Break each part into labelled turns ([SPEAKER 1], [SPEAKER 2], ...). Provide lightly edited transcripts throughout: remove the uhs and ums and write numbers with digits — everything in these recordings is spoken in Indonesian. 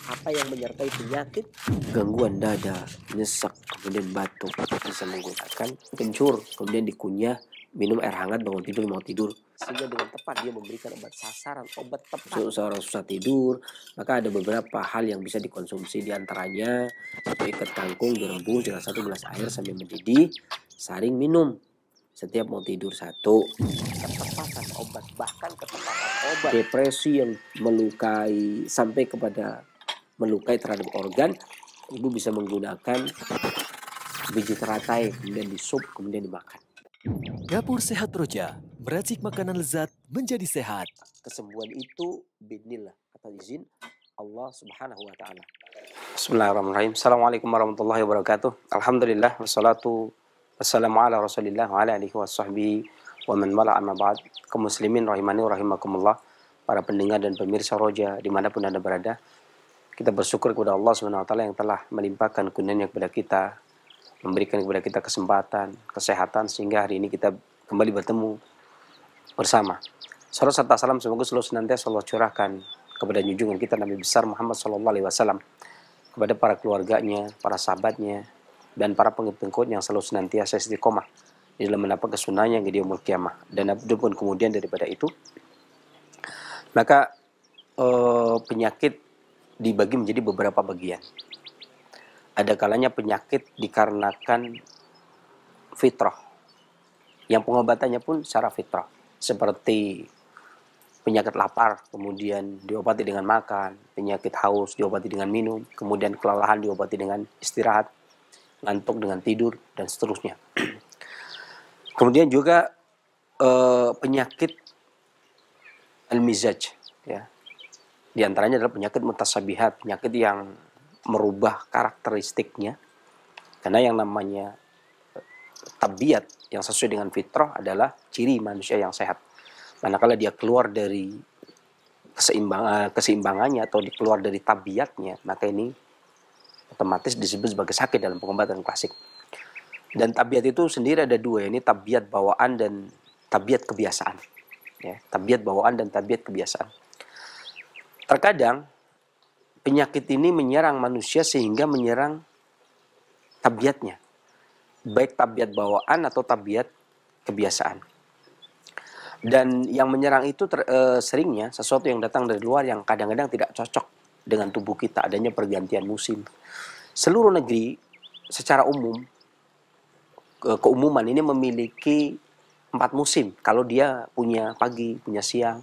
[SPEAKER 1] Apa yang menyertai penyakit? Gangguan dada, nyesek, kemudian batuk. Bisa menggunakan kencur, kemudian dikunyah, minum air hangat bangun tidur mau tidur. Sehingga dengan tepat dia memberikan obat sasaran, obat tepat. Seorang susah tidur, maka ada beberapa hal yang bisa dikonsumsi, diantaranya satu ikat kangkung direbus dengan 1 gelas air sampai mendidih, saring minum setiap mau tidur satu. Ketepatan obat, bahkan ketepatan obat depresi yang melukai sampai kepada melukai terhadap organ, ibu bisa menggunakan biji teratai kemudian disup kemudian dimakan.
[SPEAKER 2] Dapur Sehat Roja, meracik makanan lezat menjadi sehat.
[SPEAKER 1] Kesembuhan itu binillah, atas izin Allah Subhanahu wa taala. Bismillahirrahmanirrahim. Assalamualaikum warahmatullahi wabarakatuh. Alhamdulillah wassalatu wassalamu ala Rasulillah wa ala alihi washabbihi wa man wala amma ba'd. Kaum muslimin rahimani wa rahimakumullah, para pendengar dan pemirsa Roja dimanapun Anda berada. Kita bersyukur kepada Allah Subhanahu wa taala yang telah melimpahkan kurnia-Nya kepada kita, memberikan kepada kita kesempatan, kesehatan sehingga hari ini kita kembali bertemu bersama. Salam serta salam semoga selalu senantiasa Allah curahkan kepada junjungan kita Nabi besar Muhammad SAW, kepada para keluarganya, para sahabatnya, dan para pengikut yang selalu senantiasa istiqomah di dalam mendapat kesunahnya di yaumul qiyamah. Dan adapun kemudian daripada itu, maka penyakit dibagi menjadi beberapa bagian. Ada kalanya penyakit dikarenakan fitrah, yang pengobatannya pun secara fitrah, seperti penyakit lapar kemudian diobati dengan makan, penyakit haus diobati dengan minum, kemudian kelelahan diobati dengan istirahat, ngantuk dengan tidur, dan seterusnya. Kemudian juga penyakit al-mizaj, ya. Di antaranya adalah penyakit mutasabihat, penyakit yang merubah karakteristiknya, karena yang namanya tabiat yang sesuai dengan fitrah adalah ciri manusia yang sehat. Manakala dia keluar dari keseimbangannya atau keluar dari tabiatnya, maka ini otomatis disebut sebagai sakit dalam pengobatan klasik. Dan tabiat itu sendiri ada dua, ini tabiat bawaan dan tabiat kebiasaan. Ya, tabiat bawaan dan tabiat kebiasaan. Terkadang penyakit ini menyerang manusia sehingga menyerang tabiatnya, baik tabiat bawaan atau tabiat kebiasaan. Dan yang menyerang itu seringnya sesuatu yang datang dari luar yang kadang-kadang tidak cocok dengan tubuh kita, adanya pergantian musim. Seluruh negeri secara umum, keumuman ini memiliki 4 musim. Kalau dia punya pagi, punya siang,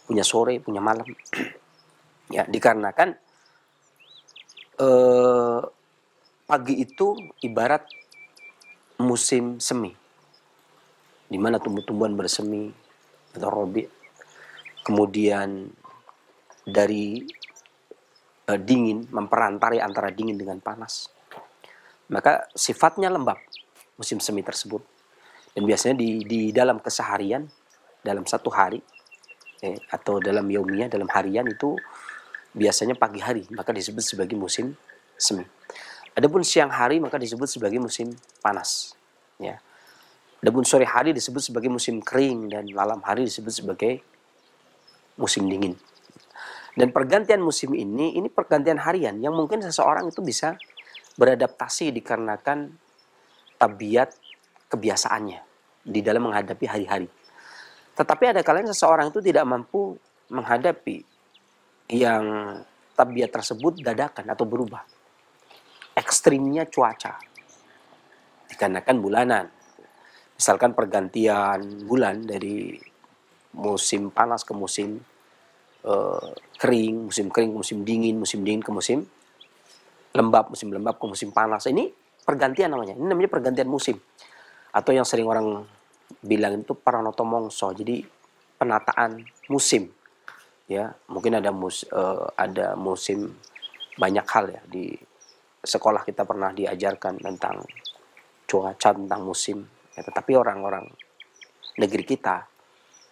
[SPEAKER 1] punya sore, punya malam. Ya, dikarenakan pagi itu ibarat musim semi, di mana tumbuh-tumbuhan bersemi atau robi. Kemudian dari dingin, memperantari antara dingin dengan panas. Maka sifatnya lembab musim semi tersebut. Dan biasanya di dalam keseharian, dalam satu hari, atau dalam yaumiyah, dalam harian itu biasanya pagi hari, maka disebut sebagai musim semi. Adapun siang hari maka disebut sebagai musim panas. Ya. Adapun sore hari disebut sebagai musim kering dan malam hari disebut sebagai musim dingin. Dan pergantian musim ini pergantian harian yang mungkin seseorang itu bisa beradaptasi dikarenakan tabiat kebiasaannya di dalam menghadapi hari-hari. Tetapi ada kalanya seseorang itu tidak mampu menghadapi yang tabiat tersebut dadakan atau berubah. Ekstrimnya cuaca, dikarenakan bulanan. Misalkan pergantian bulan dari musim panas ke musim kering ke musim dingin ke musim lembab ke musim panas. Ini pergantian namanya. Ini namanya pergantian musim. Atau yang sering orang bilang itu paranoto mongso. Jadi penataan musim. Ya, mungkin ada musim banyak hal ya, di sekolah kita pernah diajarkan tentang cuaca, tentang musim. Ya, tetapi orang-orang negeri kita,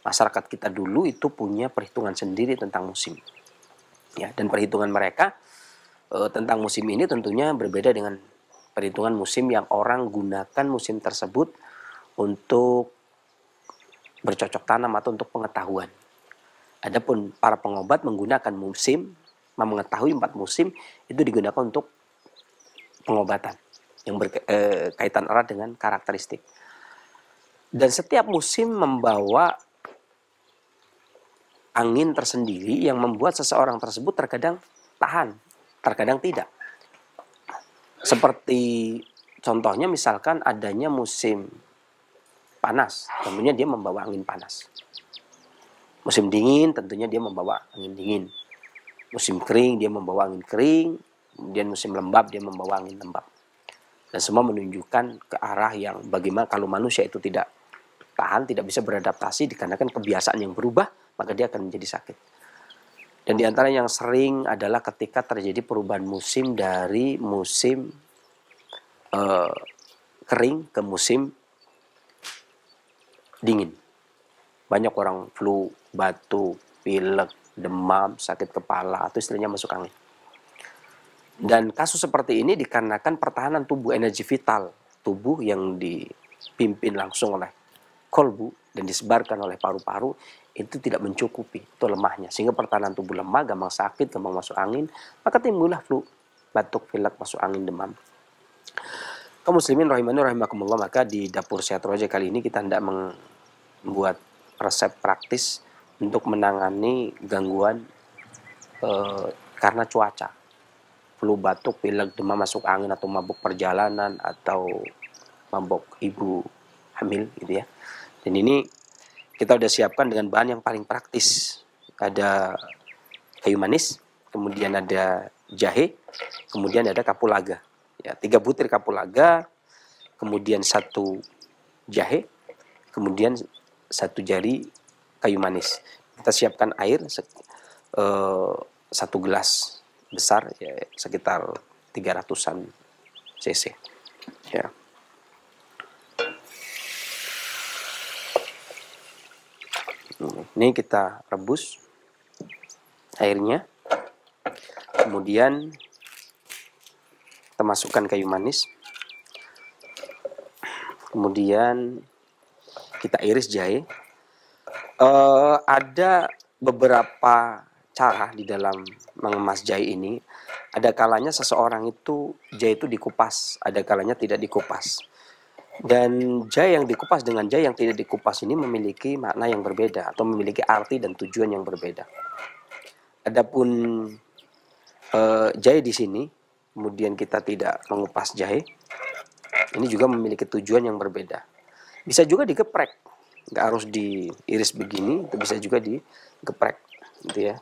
[SPEAKER 1] masyarakat kita dulu itu punya perhitungan sendiri tentang musim. Ya, dan perhitungan mereka tentang musim ini tentunya berbeda dengan perhitungan musim yang orang gunakan musim tersebut untuk bercocok tanam atau untuk pengetahuan. Adapun para pengobat menggunakan musim mengetahui 4 musim itu digunakan untuk pengobatan yang berkaitan erat dengan karakteristik. Dan setiap musim membawa angin tersendiri yang membuat seseorang tersebut terkadang tahan, terkadang tidak. Seperti contohnya misalkan adanya musim panas, tentunya dia membawa angin panas. Musim dingin tentunya dia membawa angin dingin. Musim kering dia membawa angin kering, kemudian musim lembab dia membawa angin lembab. Dan semua menunjukkan ke arah yang bagaimana kalau manusia itu tidak tahan, tidak bisa beradaptasi dikarenakan kebiasaan yang berubah, maka dia akan menjadi sakit. Dan di antara yang sering adalah ketika terjadi perubahan musim dari musim kering ke musim dingin. Banyak orang flu, batuk, pilek, demam, sakit kepala, atau istilahnya masuk angin. Dan kasus seperti ini dikarenakan pertahanan tubuh, energi vital tubuh yang dipimpin langsung oleh kolbu dan disebarkan oleh paru-paru itu tidak mencukupi, itu lemahnya. Sehingga pertahanan tubuh lemah, gampang sakit, gampang masuk angin, maka timbullah flu, batuk, pilek, masuk angin, demam. Kaum muslimin rahimani rahimakumullah, maka di Dapur Sehat Roja kali ini kita hendak membuat resep praktis untuk menangani gangguan karena cuaca. Flu, batuk, pilek, demam, masuk angin, atau mabuk perjalanan, atau mabuk ibu hamil gitu ya. Dan ini kita udah siapkan dengan bahan yang paling praktis. Ada kayu manis, kemudian ada jahe, kemudian ada kapulaga. Ya, 3 butir kapulaga, kemudian 1 jahe, kemudian 1 jari kayu manis. Kita siapkan air 1 gelas besar, ya, sekitar 300-an cc. Ya. Ini kita rebus airnya, kemudian kita masukkan kayu manis, kemudian kita iris jahe. Ada beberapa cara di dalam mengemas jahe ini. Ada kalanya seseorang itu jahe itu dikupas, ada kalanya tidak dikupas. Dan jahe yang dikupas dengan jahe yang tidak dikupas ini memiliki makna yang berbeda atau memiliki arti dan tujuan yang berbeda. Adapun jahe di sini, kemudian kita tidak mengupas jahe, ini juga memiliki tujuan yang berbeda. Bisa juga digeprek, nggak harus diiris begini, itu bisa juga digeprek, gitu ya.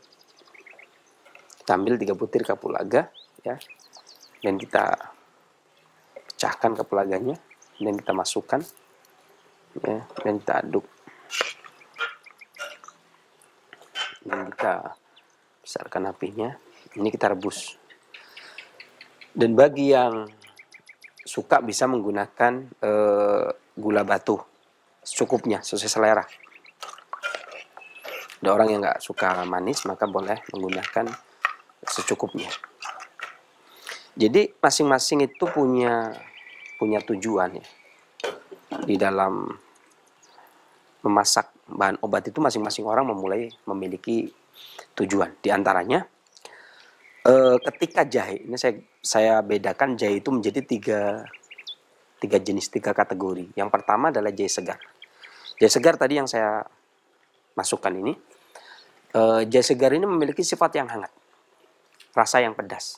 [SPEAKER 1] Kita ambil 3 butir kapulaga, ya, dan kita pecahkan kapulaganya, dan kita masukkan, ya, dan kita aduk, dan kita besarkan apinya. Ini kita rebus. Dan bagi yang suka bisa menggunakan gula batu secukupnya, sesuai selera. Ada orang yang nggak suka manis, maka boleh menggunakan secukupnya. Jadi masing-masing itu punya tujuan ya. Di dalam memasak bahan obat itu masing-masing orang memiliki tujuan. Di antaranya ketika jahe, ini saya bedakan jahe itu menjadi tiga jenis, 3 kategori. Yang pertama adalah jahe segar. Jahe segar tadi yang saya masukkan ini, jahe segar ini memiliki sifat yang hangat, rasa yang pedas,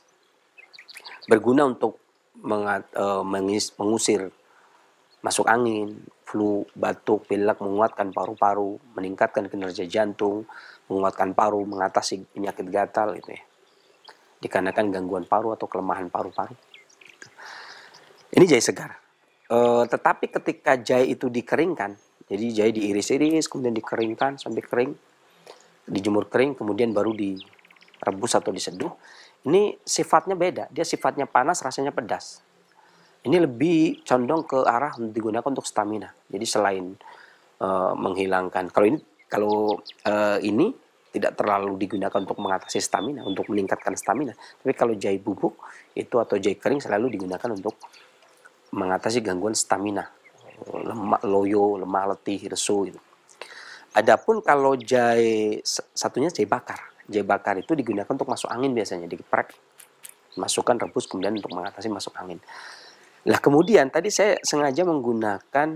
[SPEAKER 1] berguna untuk mengusir masuk angin, flu, batuk, pilek, menguatkan paru-paru, meningkatkan kinerja jantung, menguatkan paru, mengatasi penyakit gatal, gitu ya, dikarenakan gangguan paru atau kelemahan paru-paru. Ini jahe segar. Tetapi ketika jahe itu dikeringkan, jadi jahe diiris-iris, kemudian dikeringkan sampai kering, dijemur kering, kemudian baru direbus atau diseduh, ini sifatnya beda. Dia sifatnya panas, rasanya pedas. Ini lebih condong ke arah digunakan untuk stamina. Jadi selain menghilangkan, kalau ini tidak terlalu digunakan untuk mengatasi stamina, untuk meningkatkan stamina. Tapi kalau jahe bubuk itu atau jahe kering selalu digunakan untuk mengatasi gangguan stamina, lemah, loyo, lemah, letih, lesu gitu. Adapun kalau jahe satunya jahe bakar. Jahe bakar itu digunakan untuk masuk angin biasanya, digeprek, masukkan, rebus, kemudian untuk mengatasi masuk angin. Nah kemudian tadi saya sengaja menggunakan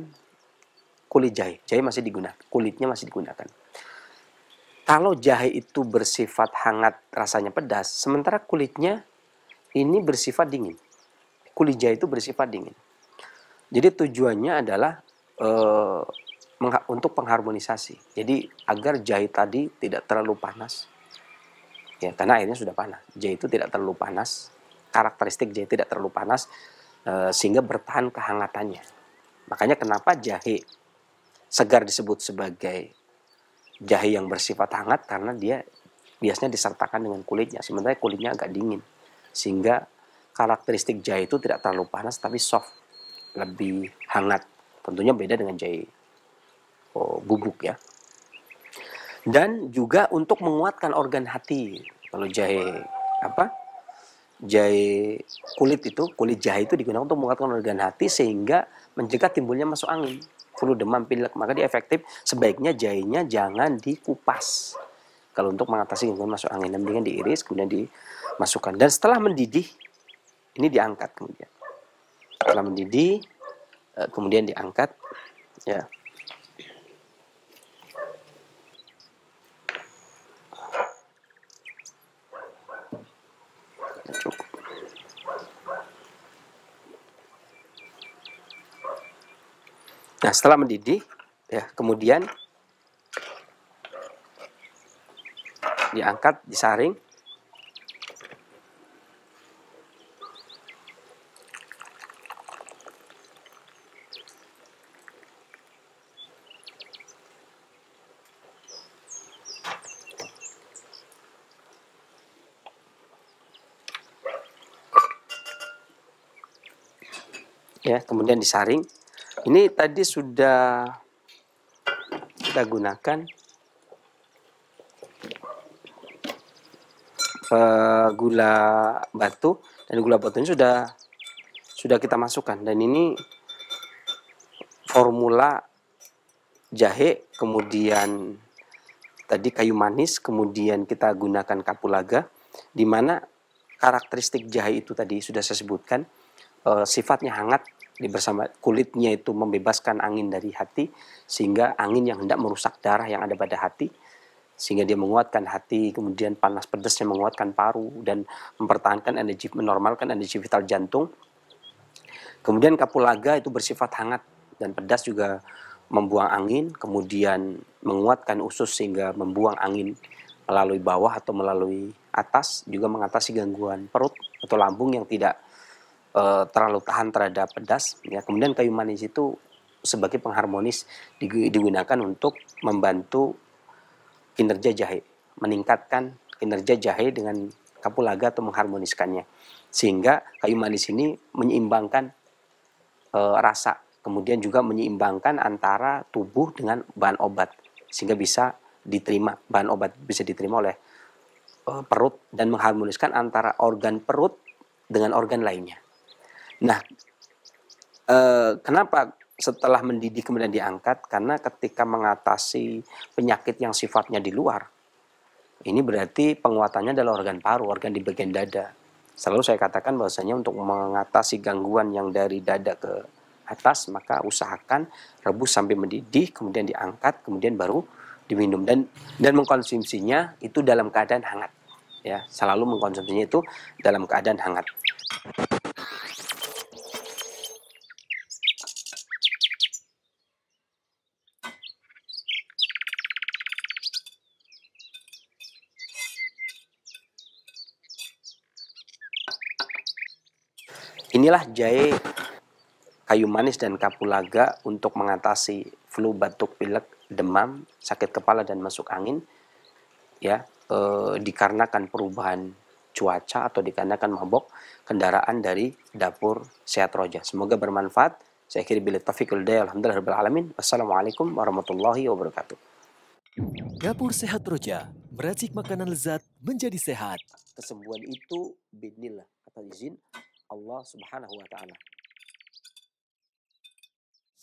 [SPEAKER 1] kulit jahe. Jahe masih digunakan, kulitnya masih digunakan. Kalau jahe itu bersifat hangat, rasanya pedas, sementara kulitnya ini bersifat dingin. Kulit jahe itu bersifat dingin. Jadi tujuannya adalah untuk pengharmonisasi. Jadi agar jahe tadi tidak terlalu panas. Ya, karena airnya sudah panas. Jahe itu tidak terlalu panas. Karakteristik jahe tidak terlalu panas sehingga bertahan kehangatannya. Makanya kenapa jahe segar disebut sebagai jahe yang bersifat hangat, karena dia biasanya disertakan dengan kulitnya, sementara kulitnya agak dingin, sehingga karakteristik jahe itu tidak terlalu panas tapi soft, lebih hangat. Tentunya beda dengan jahe bubuk ya. Dan juga untuk menguatkan organ hati. Kalau jahe jahe kulit jahe itu digunakan untuk menguatkan organ hati sehingga mencegah timbulnya masuk angin, flu, demam, pilek. Maka dia efektif. Sebaiknya jahenya jangan dikupas kalau untuk mengatasi gangguan masuk angin. Mendingan diiris kemudian dimasukkan. Dan setelah mendidih ini diangkat kemudian. Setelah mendidih kemudian diangkat ya. Cukup. Nah, setelah mendidih ya, kemudian diangkat, disaring. Ya, kemudian disaring. Ini tadi sudah kita gunakan gula batu, dan gula batu ini sudah kita masukkan. Dan ini formula jahe, kemudian tadi kayu manis, kemudian kita gunakan kapulaga, di mana karakteristik jahe itu tadi sudah saya sebutkan, sifatnya hangat, bersama kulitnya itu membebaskan angin dari hati, sehingga angin yang hendak merusak darah yang ada pada hati, sehingga dia menguatkan hati. Kemudian panas pedasnya menguatkan paru dan mempertahankan energi, menormalkan energi vital jantung. Kemudian kapulaga itu bersifat hangat dan pedas, juga membuang angin, kemudian menguatkan usus sehingga membuang angin melalui bawah atau melalui atas, juga mengatasi gangguan perut atau lambung yang tidak terlalu tahan terhadap pedas ya. Kemudian kayu manis itu sebagai pengharmonis, digunakan untuk membantu kinerja jahe, meningkatkan kinerja jahe dengan kapulaga atau mengharmoniskannya, sehingga kayu manis ini menyeimbangkan rasa, kemudian juga menyeimbangkan antara tubuh dengan bahan obat, sehingga bisa diterima, bahan obat bisa diterima oleh perut dan mengharmoniskan antara organ perut dengan organ lainnya. Nah, kenapa setelah mendidih kemudian diangkat? Karena ketika mengatasi penyakit yang sifatnya di luar, ini berarti penguatannya adalah organ paru, organ di bagian dada. Selalu saya katakan bahwasanya untuk mengatasi gangguan yang dari dada ke atas, maka usahakan rebus sampai mendidih, kemudian diangkat, kemudian baru diminum, dan mengkonsumsinya itu dalam keadaan hangat. Ya, selalu mengkonsumsinya itu dalam keadaan hangat. Inilah jahe, kayu manis, dan kapulaga untuk mengatasi flu, batuk, pilek, demam, sakit kepala, dan masuk angin. Ya, dikarenakan perubahan cuaca atau dikarenakan mabok kendaraan dari dapur Sehat Roja. Semoga bermanfaat. Saya akhiri billahi taufiq wal hidayah. Alhamdulillahirabbil alamin. Wassalamualaikum warahmatullahi wabarakatuh.
[SPEAKER 2] Dapur Sehat Roja, meracik makanan lezat menjadi sehat.
[SPEAKER 1] Kesembuhan itu biidznillah, atas izin Allah Subhanahu wa taala.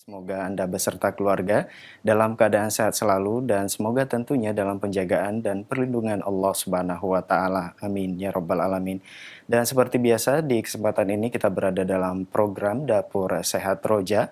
[SPEAKER 3] Semoga Anda beserta keluarga dalam keadaan sehat selalu dan semoga tentunya dalam penjagaan dan perlindungan Allah Subhanahu wa taala. Amin ya rabbal alamin. Dan seperti biasa di kesempatan ini kita berada dalam program Dapur Sehat Roja,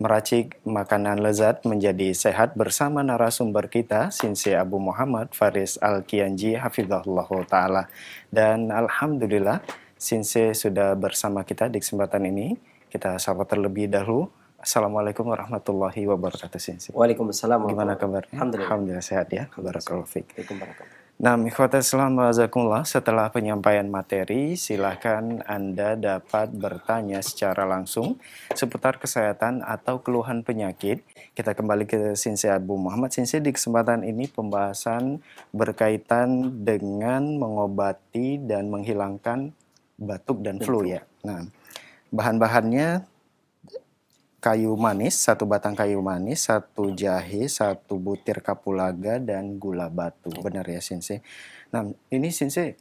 [SPEAKER 3] meracik makanan lezat menjadi sehat bersama narasumber kita Sinse Abu Muhammad Faris Al-Kianji hafizahullah taala. Dan alhamdulillah Sinse sudah bersama kita di kesempatan ini. Kita sapa terlebih dahulu. Assalamualaikum warahmatullahi wabarakatuh, Sinsi.
[SPEAKER 1] Waalaikumsalam.
[SPEAKER 3] Gimana kabarnya?
[SPEAKER 1] Alhamdulillah.
[SPEAKER 3] Alhamdulillah sehat ya. Barakallahu fiik.
[SPEAKER 1] Waalaikumsalam.
[SPEAKER 3] Nah, ikhwatal Islam wajazakumullah, setelah penyampaian materi, silakan Anda dapat bertanya secara langsung seputar kesehatan atau keluhan penyakit. Kita kembali ke Sinsi Abu Muhammad. Sinsi, di kesempatan ini pembahasan berkaitan dengan mengobati dan menghilangkan batuk dan flu ya. Nah, bahan-bahannya kayu manis, 1 batang kayu manis, 1 jahe, 1 butir kapulaga, dan gula batu. Benar ya, Sinse? Nah, ini Sinse,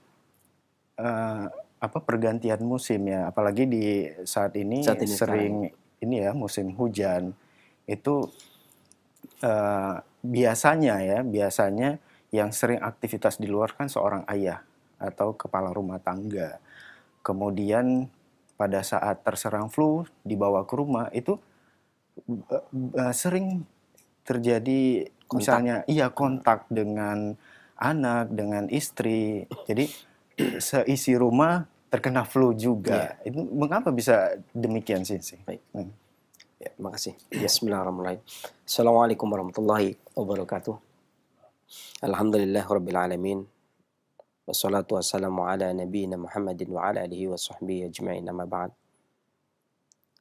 [SPEAKER 3] pergantian musim ya, apalagi di saat ini sering ini ya, musim hujan. Itu biasanya yang sering aktivitas di luar kan seorang ayah atau kepala rumah tangga. Kemudian pada saat terserang flu dibawa ke rumah itu sering terjadi kontak dengan anak, dengan istri. Jadi seisi rumah terkena flu juga. Itu mengapa bisa demikian sih?
[SPEAKER 1] Baik. Ya, terima kasih. Bismillahirrahmanirrahim. Assalamualaikum warahmatullahi wabarakatuh. Alhamdulillahirabbil alamin. Wassalatu wassalamu ala nabiyyina Muhammadin wa ala alihi wa sahbihi ajma'in, amma ba'd.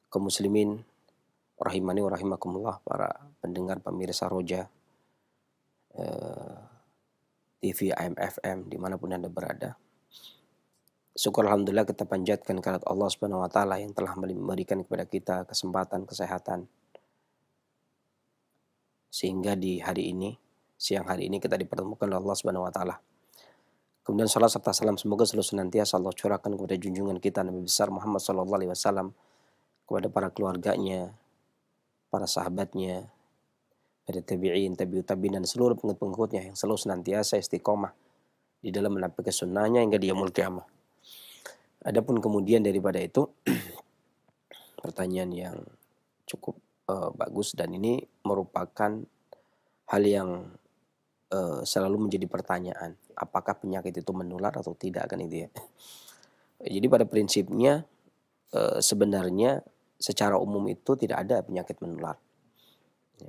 [SPEAKER 1] Kaum muslimin rahimani wa rahimakumullah, para pendengar pemirsa Roja, TV AM/FM dimanapun Anda berada. Syukur alhamdulillah kita panjatkan kehadirat Allah Subhanahu wa taala yang telah memberikan kepada kita kesempatan kesehatan, sehingga di hari ini, siang hari ini, kita dipertemukan oleh Allah Subhanahu wa taala. Kemudian salat serta salam semoga selalu senantiasa Allah curahkan kepada junjungan kita Nabi besar Muhammad sallallahu alaihi wasallam, kepada para keluarganya, para sahabatnya, dari tabi'in, tabi'ut tabi'in, dan seluruh pengikut-pengikutnya yang selalu senantiasa istiqomah di dalam menampilkan sunnahnya hingga di yaumul qiyamah. Adapun kemudian daripada itu, pertanyaan yang cukup bagus, dan ini merupakan hal yang selalu menjadi pertanyaan, apakah penyakit itu menular atau tidak, kan itu ya. Jadi pada prinsipnya sebenarnya secara umum itu tidak ada penyakit menular.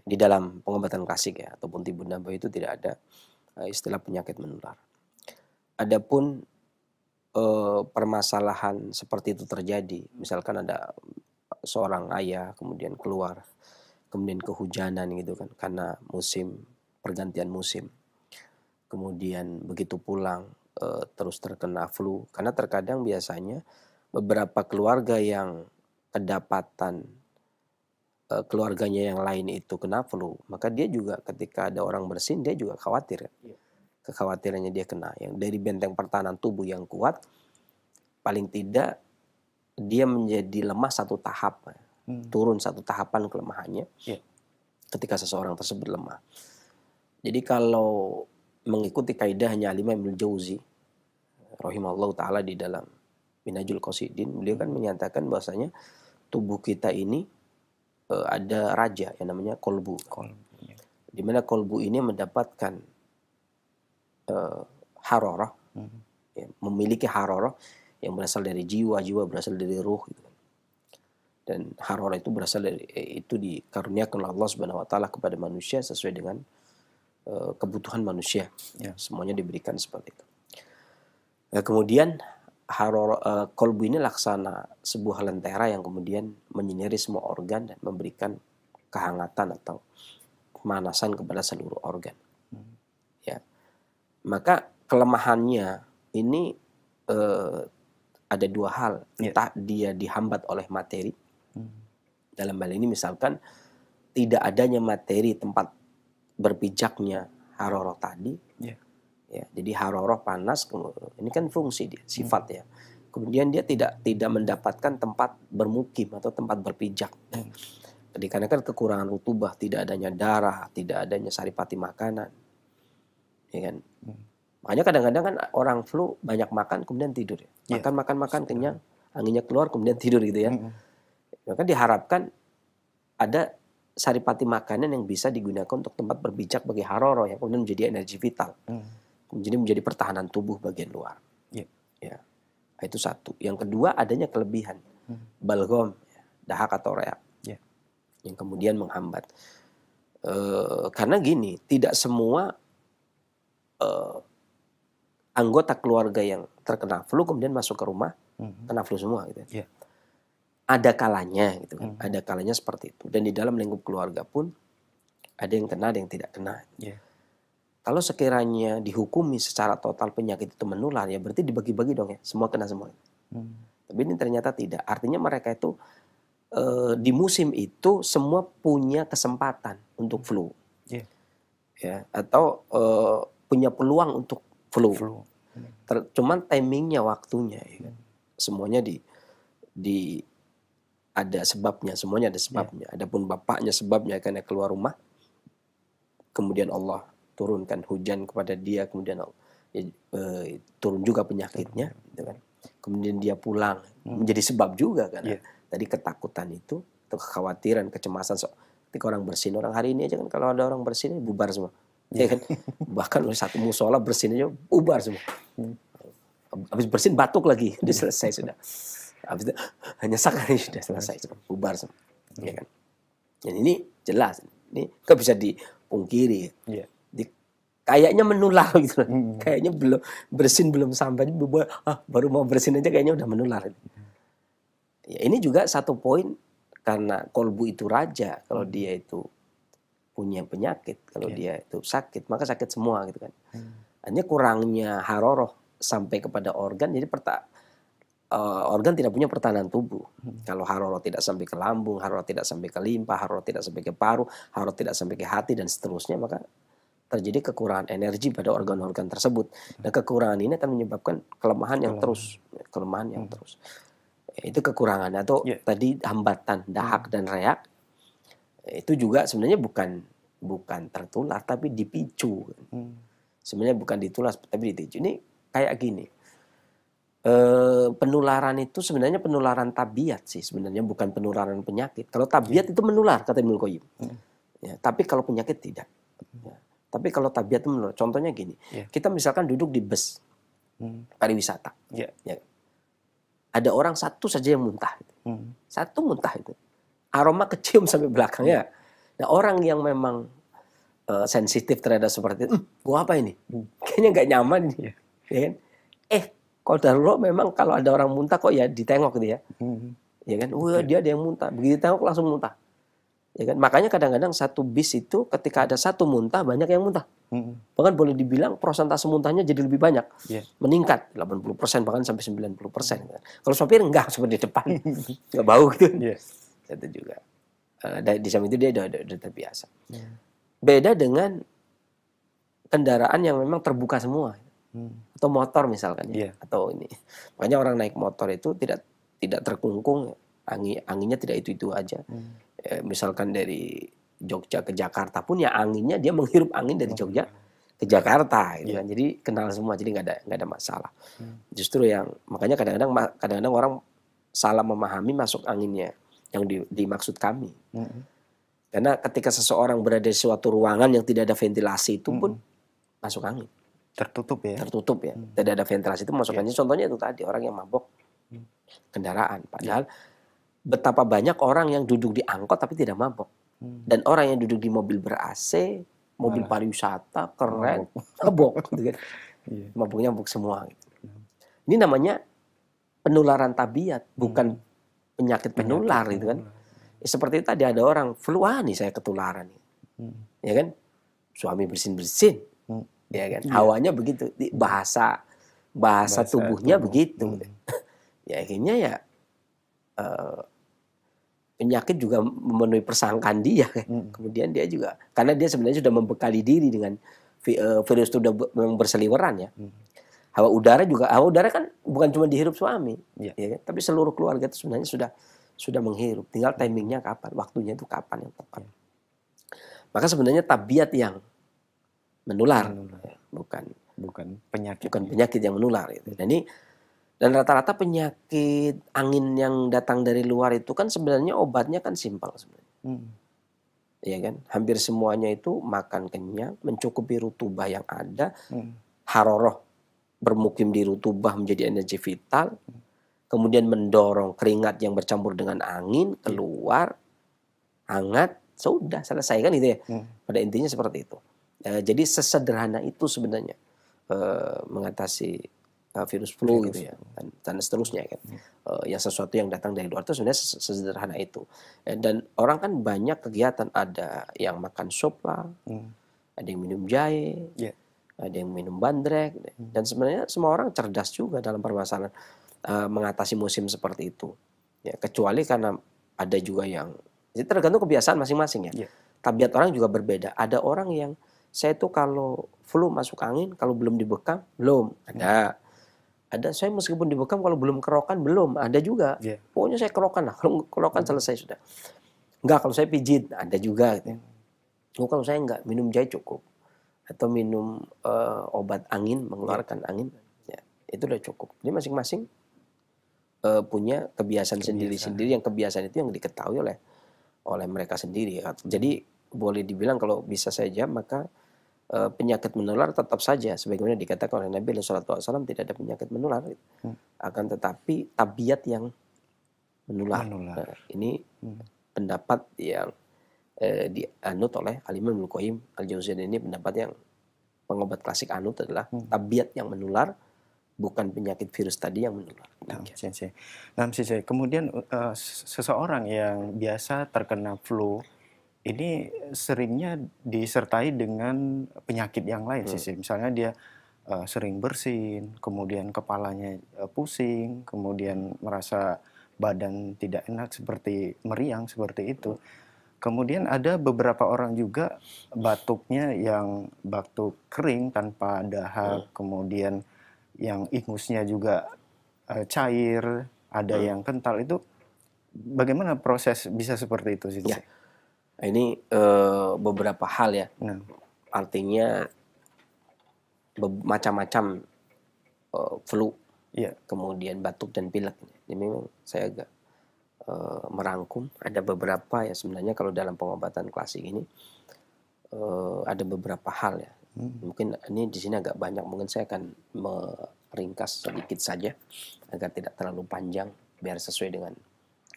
[SPEAKER 1] Di dalam pengobatan klasik ya, ataupun tibbun nabawi itu tidak ada istilah penyakit menular. Adapun permasalahan seperti itu terjadi, misalkan ada seorang ayah kemudian keluar, kemudian kehujanan gitu kan, karena pergantian musim. Kemudian begitu pulang terus terkena flu, karena terkadang biasanya beberapa keluarga yang kedapatan keluarganya yang lain itu kena flu, maka dia juga ketika ada orang bersin dia juga khawatir. Kekhawatirannya dia kena, yang dari benteng pertahanan tubuh yang kuat, paling tidak dia menjadi lemah 1 tahap, turun 1 tahapan kelemahannya ketika seseorang tersebut lemah. Jadi kalau mengikuti kaidahnya Imam Ibnu Jauzi rahimahullah taala di dalam Minhajul Qasidin, beliau kan menyatakan bahwasanya tubuh kita ini ada raja yang namanya kolbu. Di mana kolbu ini mendapatkan harorah, ya, memiliki harorah yang berasal dari jiwa berasal dari ruh. Gitu. Dan harorah itu berasal dari itu dikaruniakan oleh Allah Subhanahu wa taala kepada manusia sesuai dengan kebutuhan manusia. Semuanya diberikan seperti itu. Nah, kemudian kolbu ini laksana sebuah lentera yang kemudian menyinari semua organ dan memberikan kehangatan atau pemanasan kepada seluruh organ. Ya, maka kelemahannya ini ada 2 hal. Entah dia dihambat oleh materi. Dalam hal ini misalkan tidak adanya materi tempat berpijaknya haroroh tadi. Ya, jadi haroroh panas, ini kan fungsi dia, sifat ya. Kemudian dia tidak mendapatkan tempat bermukim atau tempat berpijak. Dikarenakan kekurangan rutubah, tidak adanya darah, tidak adanya saripati makanan, ya kan. Makanya kadang-kadang kan orang flu banyak makan kemudian tidur ya.
[SPEAKER 3] Iya.
[SPEAKER 1] Makan kenyang, anginnya keluar kemudian tidur gitu ya. Maka diharapkan ada saripati makanan yang bisa digunakan untuk tempat berpijak bagi haroro yang kemudian menjadi energi vital. Jadi menjadi pertahanan tubuh bagian luar.
[SPEAKER 3] Iya.
[SPEAKER 1] Ya. Itu satu. Yang kedua adanya kelebihan. Balgom, dahak atau reak.
[SPEAKER 3] Iya.
[SPEAKER 1] Yang kemudian menghambat. Karena gini, tidak semua anggota keluarga yang terkena flu kemudian masuk ke rumah kena flu semua gitu.
[SPEAKER 3] Iya.
[SPEAKER 1] Ada kalanya gitu kan. Ada kalanya seperti itu. Dan di dalam lingkup keluarga pun ada yang kena, ada yang tidak kena.
[SPEAKER 3] Iya.
[SPEAKER 1] Kalau sekiranya dihukumi secara total penyakit itu menular, ya berarti dibagi-bagi dong ya. Semua kena semua. Tapi ini ternyata tidak. Artinya mereka itu di musim itu semua punya kesempatan untuk flu.
[SPEAKER 3] Iya.
[SPEAKER 1] Ya, atau punya peluang untuk flu. Cuman timingnya, waktunya. Ya kan? Semuanya ada sebabnya, semuanya ada sebabnya. Adapun bapaknya sebabnya karena keluar rumah, kemudian Allah turunkan hujan kepada dia, kemudian turun juga penyakitnya, gitu kan. Kemudian dia pulang, menjadi sebab juga kan. Tadi ketakutan itu, atau kekhawatiran, kecemasan. Ketika orang bersin, orang hari ini aja kan kalau ada orang bersin bubar semua, ya kan. Bahkan satu musola bersin aja bubar semua. Habis bersin batuk lagi, udah selesai sudah. Habis itu hanya sakit sudah selesai, sudah bubar semua, ya kan. Dan ini jelas, ini nggak bisa dipungkiri. Kayaknya menular gitu, kayaknya belum sampai bubar, baru mau bersin aja kayaknya udah menular. Ya, ini juga satu poin karena kolbu itu raja, kalau dia itu punya penyakit, kalau dia itu sakit maka sakit semua gitu kan. Hanya kurangnya haroroh sampai kepada organ, jadi organ tidak punya pertahanan tubuh. Kalau haroro tidak sampai ke lambung, haroro tidak sampai ke limpa, haroro tidak sampai ke paru, haroro tidak sampai ke hati dan seterusnya, maka terjadi kekurangan energi pada organ-organ tersebut. Dan kekurangan ini akan menyebabkan kelemahan yang terus. Itu kekurangan atau tadi hambatan dahak dan reak. Itu juga sebenarnya bukan tertular tapi dipicu. Sebenarnya bukan ditular tapi dipicu. Ini kayak gini. Penularan itu sebenarnya penularan tabiat sih, sebenarnya bukan penularan penyakit. Kalau tabiat itu menular kata Ibnu Qayyim. Ya, tapi kalau penyakit tidak. Ya. Tapi kalau tabiat itu menular. Contohnya gini, kita misalkan duduk di bus pariwisata. Ya. Ada orang satu saja yang muntah. Satu muntah itu. Aroma kecium sampai belakangnya. Nah, orang yang memang sensitif terhadap seperti itu, gua apa ini? Kayaknya nggak nyaman ini. Ya kan? Kalau darurat memang kalau ada orang muntah kok ya ditengok gitu ya. Ya kan? Dia ada yang muntah. Begitu tengok langsung muntah. Ya kan? Makanya kadang-kadang satu bis itu ketika ada satu muntah banyak yang muntah. Bahkan boleh dibilang persentase muntahnya jadi lebih banyak. Meningkat 80% bahkan sampai 90%. Kalau sopir enggak seperti di depan. Enggak bau gitu. Itu juga. Di samping itu dia udah terbiasa. Beda dengan kendaraan yang memang terbuka semua. Atau motor misalkan atau ini. Makanya orang naik motor itu tidak terkungkung, anginnya tidak itu aja. Misalkan dari Jogja ke Jakarta pun ya anginnya dia menghirup angin dari Jogja ke Jakarta gitu kan. Jadi kenal semua, jadi nggak ada masalah. Justru yang makanya kadang-kadang orang salah memahami masuk anginnya yang dimaksud kami. Karena ketika seseorang berada di suatu ruangan yang tidak ada ventilasi itu pun masuk angin. Tertutup ya. Tidak ada ventilasi itu masukannya. Contohnya itu tadi orang yang mabok kendaraan. Padahal betapa banyak orang yang duduk di angkot tapi tidak mabok. Dan orang yang duduk di mobil ber-AC, mobil pariwisata keren, mabok gitu kan. Mabuknya semua gitu. Ini namanya penularan tabiat, bukan penyakit penular gitu kan. Seperti tadi ada orang flu, nih saya ketularan. Ya kan? Suami bersin-bersin. Ya kan, hawanya begitu, bahasa tubuhnya begitu. Ya akhirnya ya penyakit juga memenuhi persangkaan dia. Kemudian dia juga, karena dia sebenarnya sudah membekali diri dengan virus itu sudah memang berseliweran ya. Hawa udara kan bukan cuma dihirup suami, ya kan? Tapi seluruh keluarga itu sebenarnya sudah menghirup. Tinggal timingnya kapan, waktunya itu kapan yang tepat. Maka sebenarnya tabiat yang menular,
[SPEAKER 3] bukan penyakit.
[SPEAKER 1] bukan penyakit yang menular. Gitu. Dan rata-rata penyakit angin yang datang dari luar itu kan sebenarnya obatnya kan simpel sebenarnya. Ya kan? Hampir semuanya itu makan kenyang, mencukupi rutubah yang ada, haroroh bermukim di rutubah menjadi energi vital, kemudian mendorong keringat yang bercampur dengan angin keluar, hangat, sudah selesai kan itu ya. Pada intinya seperti itu. Jadi sesederhana itu sebenarnya mengatasi virus flu gitu ya, dan seterusnya kan. Yang sesuatu yang datang dari luar itu sebenarnya sesederhana itu. Dan orang kan banyak kegiatan, ada yang makan sup lah, ada yang minum jahe, ada yang minum bandrek, dan sebenarnya semua orang cerdas juga dalam permasalahan mengatasi musim seperti itu. Ya, kecuali karena ada juga yang, jadi tergantung kebiasaan masing-masing ya. Tabiat orang juga berbeda. Ada orang yang saya tuh kalau flu masuk angin, kalau belum dibekam belum. Ada saya meskipun dibekam kalau belum kerokan belum. Ada juga. Pokoknya saya kerokan lah. Kalau kerokan selesai sudah. Enggak, kalau saya pijit ada juga. Gitu. Oh, kalau saya enggak, minum jahe cukup. Atau minum obat angin, mengeluarkan angin. Ya, itu udah cukup. Jadi masing-masing punya kebiasaan sendiri-sendiri. Yang kebiasaan itu yang diketahui oleh mereka sendiri. Jadi boleh dibilang kalau bisa saja maka penyakit menular tetap saja sebagaimana dikatakan oleh Nabi sallallahu alaihi wasallam, tidak ada penyakit menular. Akan tetapi tabiat yang menular. Nah, ini pendapat yang dianut oleh Al-Imam Ibnu Qayyim Al-Jauziyah. Ini pendapat yang pengobat klasik anut adalah tabiat yang menular, bukan penyakit virus tadi yang menular.
[SPEAKER 3] Kemudian seseorang yang biasa terkena flu ini seringnya disertai dengan penyakit yang lain sih. Misalnya dia sering bersin, kemudian kepalanya pusing, kemudian merasa badan tidak enak seperti meriang seperti itu. Kemudian ada beberapa orang juga batuknya yang batuk kering tanpa dahak, kemudian yang ingusnya juga cair, ada yang kental. Itu bagaimana proses bisa seperti itu sih?
[SPEAKER 1] Ya. Ini beberapa hal ya. Artinya macam-macam flu, kemudian batuk dan pilek. Ini memang saya agak merangkum. Ada beberapa ya sebenarnya kalau dalam pengobatan klasik ini ada beberapa hal ya. Mungkin ini di sini agak banyak. Mungkin saya akan meringkas sedikit saja agar tidak terlalu panjang biar sesuai dengan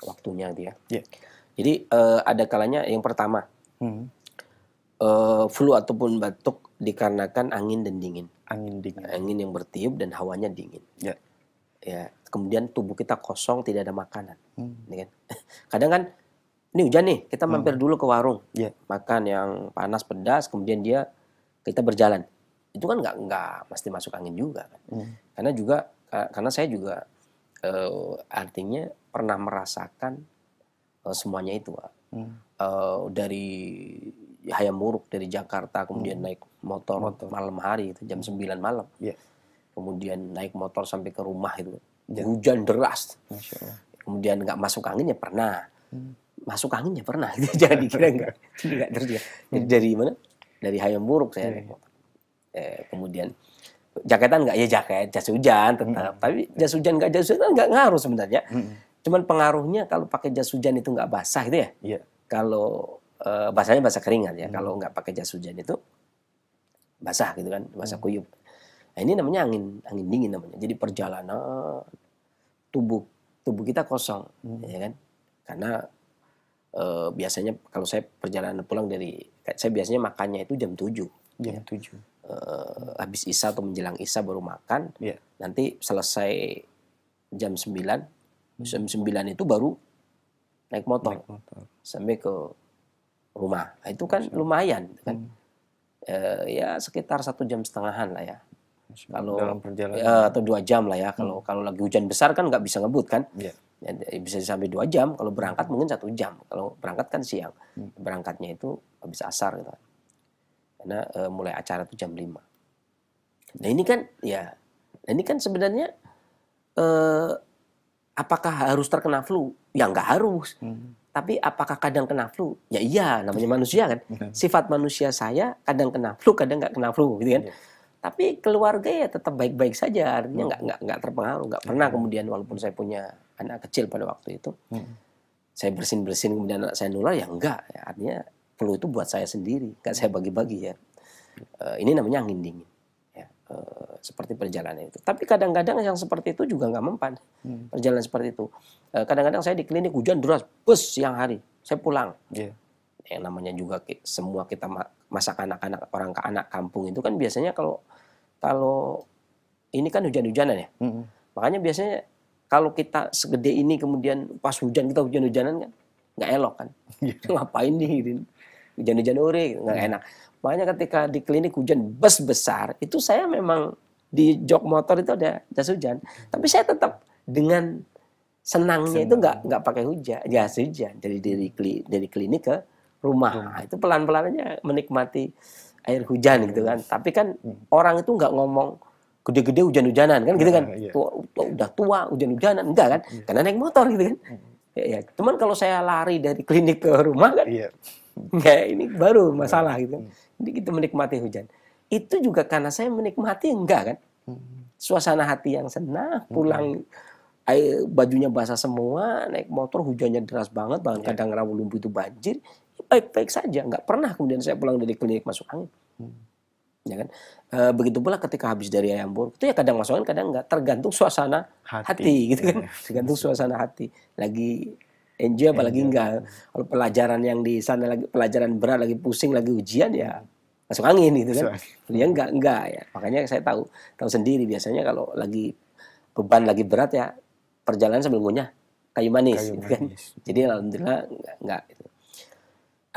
[SPEAKER 1] waktunya dia. Jadi ada kalanya yang pertama flu ataupun batuk dikarenakan angin dan dingin. Angin yang bertiup dan hawanya dingin. Ya, kemudian tubuh kita kosong, tidak ada makanan. Ya kan? Kadang kan ini hujan nih, kita mampir dulu ke warung, makan yang panas pedas, kemudian kita berjalan. Itu kan nggak mesti masuk angin juga kan. Karena saya juga artinya pernah merasakan semuanya itu, dari Hayam Wuruk dari Jakarta, kemudian naik motor malam hari itu jam 9 malam, kemudian naik motor sampai ke rumah itu hujan deras, kemudian nggak masuk angin ya pernah, masuk angin ya pernah, jangan dikira nggak terjadi. Jadi dari mana? Dari Hayam Wuruk saya naik motor. Kemudian jaketan nggak, ya jaket jas hujan tetap, tapi jas hujan nggak ngaruh sebenarnya. Cuman pengaruhnya kalau pakai jas hujan itu nggak basah gitu ya. Kalau basahnya basah keringat ya. Kalau nggak pakai jas hujan itu basah gitu kan, basah kuyup. Nah, ini namanya angin dingin namanya. Jadi perjalanan tubuh kita kosong, ya kan? Karena biasanya kalau saya perjalanan pulang saya biasanya makannya itu jam 7.
[SPEAKER 3] Jam 7.
[SPEAKER 1] Habis Isya atau menjelang Isya baru makan. Nanti selesai jam 9. Jam 9 itu baru naik motor sampai ke rumah. Nah, itu kan lumayan kan. Ya sekitar 1,5 jam lah ya. Kalau
[SPEAKER 3] dalam perjalanan
[SPEAKER 1] atau 2 jam lah ya. Kalau lagi hujan besar kan nggak bisa ngebut kan. Ya, bisa sampai 2 jam. Kalau berangkat mungkin 1 jam. Kalau berangkat kan siang. Berangkatnya itu habis asar gitu. Karena mulai acara itu jam 5. Nah ini kan sebenarnya apakah harus terkena flu? Ya nggak harus. Tapi apakah kadang kena flu? Ya iya, namanya manusia kan. Sifat manusia saya kadang kena flu, kadang nggak kena flu, gitu kan. Tapi keluarga ya tetap baik-baik saja, artinya nggak terpengaruh, nggak pernah kemudian walaupun saya punya anak kecil pada waktu itu, saya bersin kemudian anak saya nular, ya enggak. Ya, artinya flu itu buat saya sendiri, nggak saya bagi-bagi ya. Ini namanya angin dingin. Ya, seperti perjalanan itu. Tapi kadang-kadang yang seperti itu juga nggak mempan. Perjalanan seperti itu. Kadang-kadang saya di klinik hujan deras, bus siang hari, saya pulang. Yang namanya juga semua kita masak anak-anak orang ke anak kampung itu kan biasanya kalau ini kan hujan-hujanan ya. Makanya biasanya kalau kita segede ini kemudian pas hujan kita hujan-hujanan kan nggak elok kan. Ngapain nih hujan-hujan ore nggak enak. Makanya ketika di klinik hujan bus besar itu saya memang di jok motor itu ada jas hujan. Tapi saya tetap dengan senangnya itu nggak pakai jas hujan dari klinik ke rumah. Nah, itu pelan-pelan aja menikmati air hujan gitu kan. Tapi kan orang itu nggak ngomong gede-gede hujan-hujanan kan gitu kan. Udah tua hujan-hujanan enggak kan? Karena naik motor gitu kan. Ya. Cuman kalau saya lari dari klinik ke rumah kan, ya ini baru masalah gitu. Jadi kita menikmati hujan. Itu juga karena saya menikmati enggak kan? Suasana hati yang senang, pulang bajunya basah semua, naik motor hujannya deras banget, bahkan kadang Rawalumbu itu banjir. Baik-baik saja, nggak pernah kemudian saya pulang dari klinik masuk angin, ya kan? Begitu pula ketika habis dari Ayamburg itu ya kadang masuk angin, kadang nggak, tergantung suasana hati gitu kan, tergantung suasana hati. Lagi enjoy apalagi enggak. Kalau pelajaran yang di sana lagi pelajaran berat, lagi pusing, lagi ujian ya masuk angin gitu kan. Dia enggak ya. Makanya saya tahu sendiri biasanya kalau lagi beban lagi berat ya perjalanan sambil ngunyah kayu manis gitu kan. Jadi alhamdulillah enggak gitu.